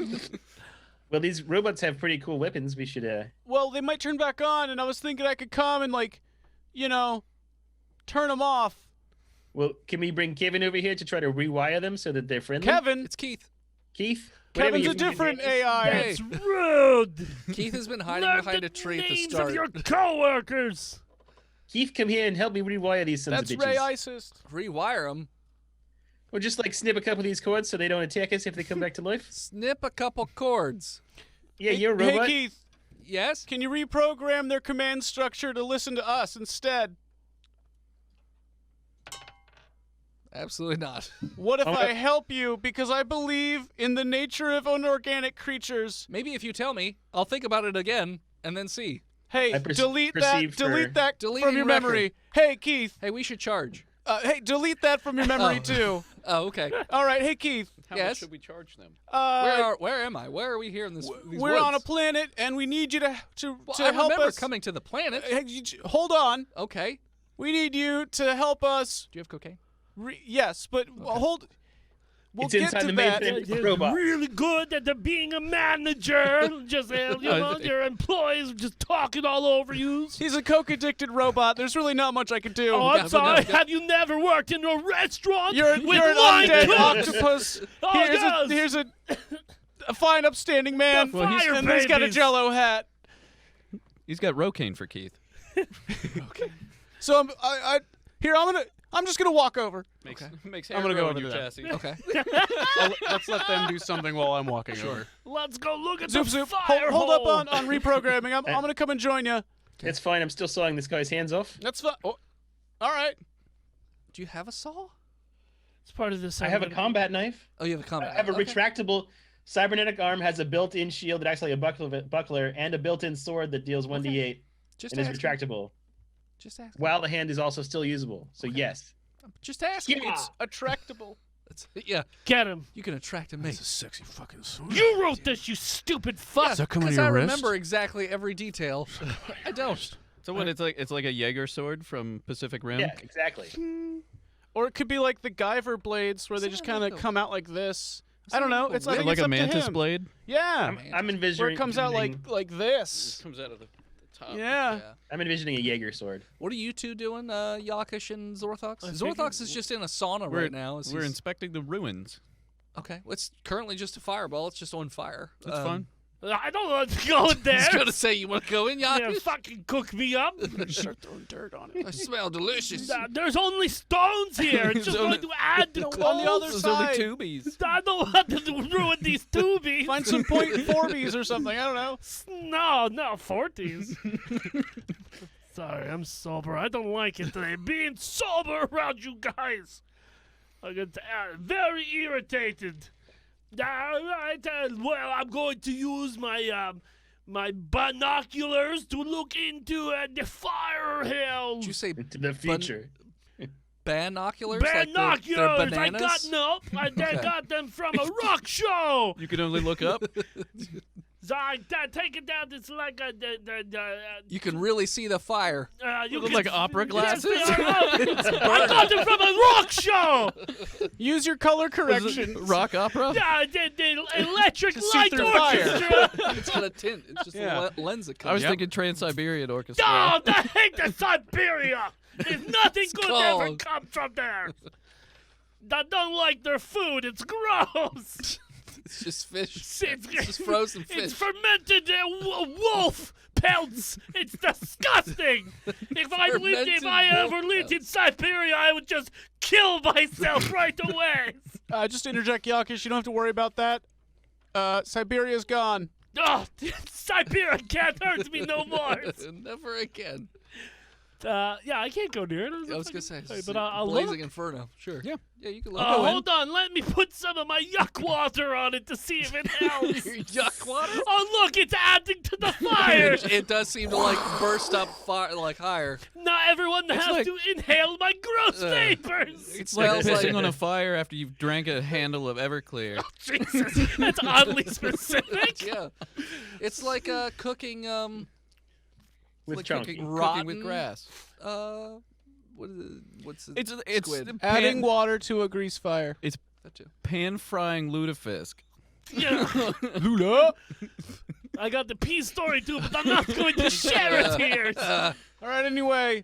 Well, these robots have pretty cool weapons. We should. Well, they might turn back on, and I was thinking I could come and, like, turn them off. Well, can we bring Kevin over here to try to rewire them so that they're friendly? Kevin, It's Keith. Keith. Whatever Kevin's your a different name is. AI. Hey. That's rude. Keith has been hiding Learn behind the a tree at the names start. of your coworkers. Keith, come here and help me rewire these sons That's of bitches. Ray Isist. Rewire them. Or just like snip a couple of these cords so they don't attack us if they come back to life. Snip a couple cords. Yeah, you're a robot. Hey, Keith, Yes. can you reprogram their command structure to listen to us instead? Absolutely not. What if Oh, I help you because I believe in the nature of unorganic creatures? Maybe if you tell me, I'll think about it again and then see. Hey, I delete that. perceive for- Delete that Deleting from your record. memory. Hey, Keith. Hey, we should charge. Hey, delete that from your memory Oh. too. Oh, okay. All right. Hey, Keith. How Yes? much should we charge them? Where am I? Where are we here in these We're woods? on a planet, and we need you to Well, to I help remember us. coming to the planet. Hey, hold on. Okay. We need you to help us. Do you have cocaine? Yes, but hold. We'll It's get inside to the that. mainframe. You're Robot. really good at being a manager. Just your employees just talking all over you. He's a coke-addicted robot. There's really not much I can do. Oh, I'm no, sorry. no. Have you never worked in a restaurant You're with an line undead cooks? octopus. Oh, yes. Here's a fine, upstanding man, The fire and he's got a babies. Jello hat. He's got Rocaine for Keith. So I'm just gonna walk over. Makes I'm gonna hair go grow over in your to that. chassis. Okay. Let's let them do something while I'm walking over. Let's go look at Zoop the Zoop, fire hold up hole. on reprogramming. I'm gonna come and join you. That's fine. I'm still sawing this guy's hands off. That's fine. Oh, all right. Do you have a saw? It's part of this. I have a combat knife. Oh, you have a I combat. have a okay. retractable cybernetic arm, has a built-in shield that acts like a buckler, and a built-in sword that deals 1d8 Just and is asking. retractable. Just ask. While the hand is also still usable. So yes. Just asking. It's attractable. Yeah. Get him. You can attract me. sexy fucking sword. You wrote this, you stupid fuck. Does that come in Because your I wrist? remember exactly every detail. I don't. So what? It's like a Jaeger sword from Pacific Rim. Yeah, exactly. Or it could be like the Guyver blades, where they just kind of come out like this. I don't know. It's I think Like it's a up to mantis him. blade. Yeah, I'm envisioning. where it comes out like this. Comes out of the top. Yeah. I'm envisioning a Jaeger sword. What are you two doing, Yakish and Zorthox? I Zorthox is just in a sauna We're- right now. as We're he's- inspecting the ruins. Okay. Well, it's currently just a fireball. It's just on fire. That's fun. I don't want to go in I there. was going to say, you want to go in, Yeah, Yakish? fucking cook me up. Start throwing dirt on it. I smell delicious. There's only stones here. It's just going to add to on the other There's side. only tubies. I don't want to ruin these tubies. Find some .4Bs or something. I don't know. No, 40s. Sorry, I'm sober. I don't like it today. Being sober around you guys. I get very irritated. All right, well, I'm going to use my my binoculars to look into the fire hills. Did you say Into the future. binoculars? Binoculars! Like they're I bananas? got them from a rock show. You can only look up. Take it down. It's like a. You can really see the fire. You Look can- like opera glasses. Yes, they are. I got them from a rock show. Use your color correction. Rock opera. Yeah, the electric To see light through fire. orchestra. It's got a tint. It's just Yeah. a lens that I comes was thinking Trans-Siberian Orchestra. Oh, I hate the Siberia. There's nothing It's good ever cold. comes from there. I don't like their food. It's gross. It's just fish. It's It's just frozen fish. It's fermented wolf pelts. It's disgusting. If I Fermented ever wolf lived in Siberia, I would just kill myself right away. Just to interject, Yakish, you don't have to worry about that. Siberia's gone. Oh, Siberia can't hurt me no more. Never again. Yeah, I can't go near it. I was gonna say, but I'll Blazing look. Inferno. Sure. Yeah. Yeah, you can look. Hold on, let me put some of my yuck water on it to see if it helps. Yuck water. Oh, look, it's adding to the fire. It does seem to like burst up fire like higher. Not everyone has like- to inhale my gross vapors. It's like smells pissing like- on a fire after you've drank a handle of Everclear. Jesus, that's oddly specific. Yeah. It's like cooking With like chunky. cooking Cooking rotten with grass. What's the It's squid? Adding water to a grease fire. That too. pan frying lutefisk. Yeah. Lula. I got the pea story too, but I'm not going to share it here. All right, anyway.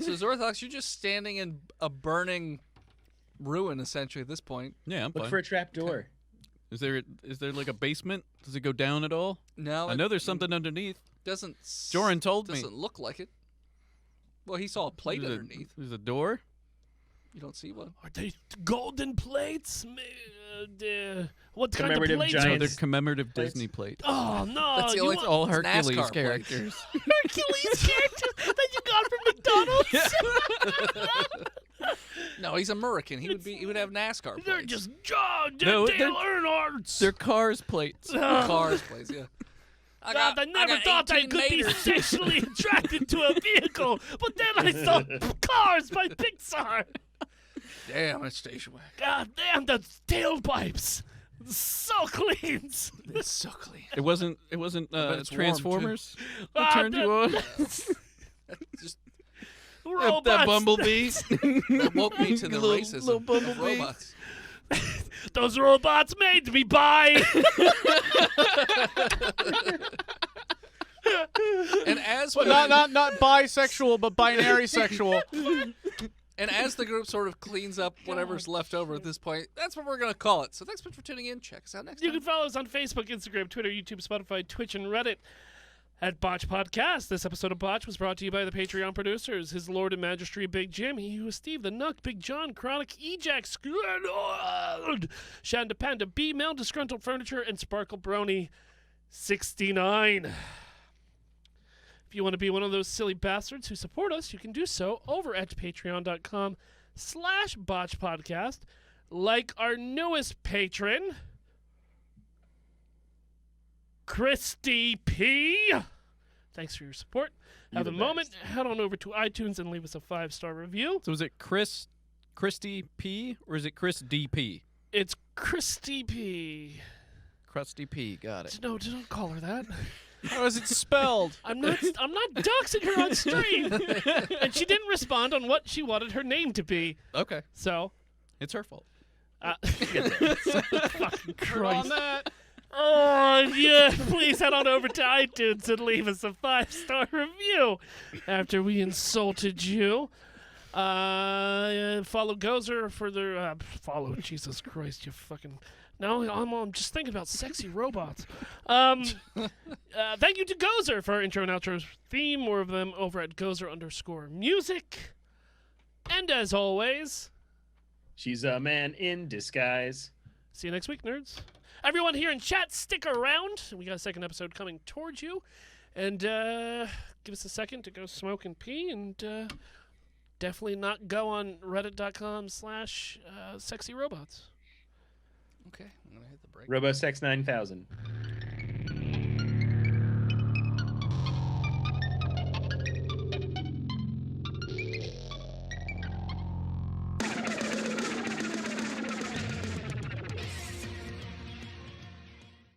So Zorthox, you're just standing in a burning ruin essentially at this point. Yeah, I'm Look fine. for a trap door. Is there like a basement? Does it go down at all? No, I know there's something underneath. doesn't. Joran told me. Doesn't look like it. Well, he saw a plate There's underneath. There's a door. You don't see one. Are they golden plates? What kind of Commemorative plates? No, giant- they're Giants commemorative plates. Disney plates. Oh no! That's the you only want All It's Hercules NASCAR characters. Hercules characters that you got from McDonald's? No, he's American. He would have NASCAR They're plates. just No, Dale they're- Earnhards. They're cars plates. cars plates. Yeah. God, I never thought I could be sexually attracted to a vehicle, but then I saw Cars by Pixar. Damn, it's station wagon. God damn, the tailpipes. So clean. It's so clean. It wasn't bet it's warm, too. Transformers that Ah, turned you on. Just Robots. That bumblebee. that woke me to the Little- racism little of bumblebee. robots. Those robots made me buy. And as But we, not bisexual, but binary sexual. and as the group sort of cleans up whatever's left over at this point, that's what we're gonna call it. So thanks so much for tuning in. Check us out next You time. can follow us on Facebook, Instagram, Twitter, YouTube, Spotify, Twitch, and Reddit at Botch Podcast. This episode of Botch was brought to you by the Patreon producers, His Lord and Majesty Big Jim, He Who is Steve, The Nuck, Big John, Chronic, Ejax, Shanda Panda, B Mel, Disgruntled Furniture, and Sparkle Brony 69. If you want to be one of those silly bastards who support us, you can do so over at patreon.com/botchpodcast. Like our newest patron, Christy P. Thanks for your support. You're Have a the moment, best. head on over to iTunes and leave us a 5-star review. So is it Christy P or is it Chris DP? It's Christy P. Krusty P. Got it. No, don't call her that. How is it spelled? I'm not doxing her on stream. And she didn't respond on what she wanted her name to be. Okay, So, it's her fault. fucking On Christ. that. Oh, yeah, please head on over to iTunes and leave us a 5-star review after we insulted you. Follow Gozer for their... follow, Jesus Christ, you fucking... No, I'm just thinking about sexy robots. Thank you to Gozer for our intro and outro theme. More of them over at Gozer_music. And as always, She's a man in disguise. see you next week, nerds. Everyone here in chat, stick around. We got a second episode coming towards you. And give us a second to go smoke and pee. And definitely not go on reddit.com/sexyrobots. Okay, I'm gonna hit the break. RoboSex 9000.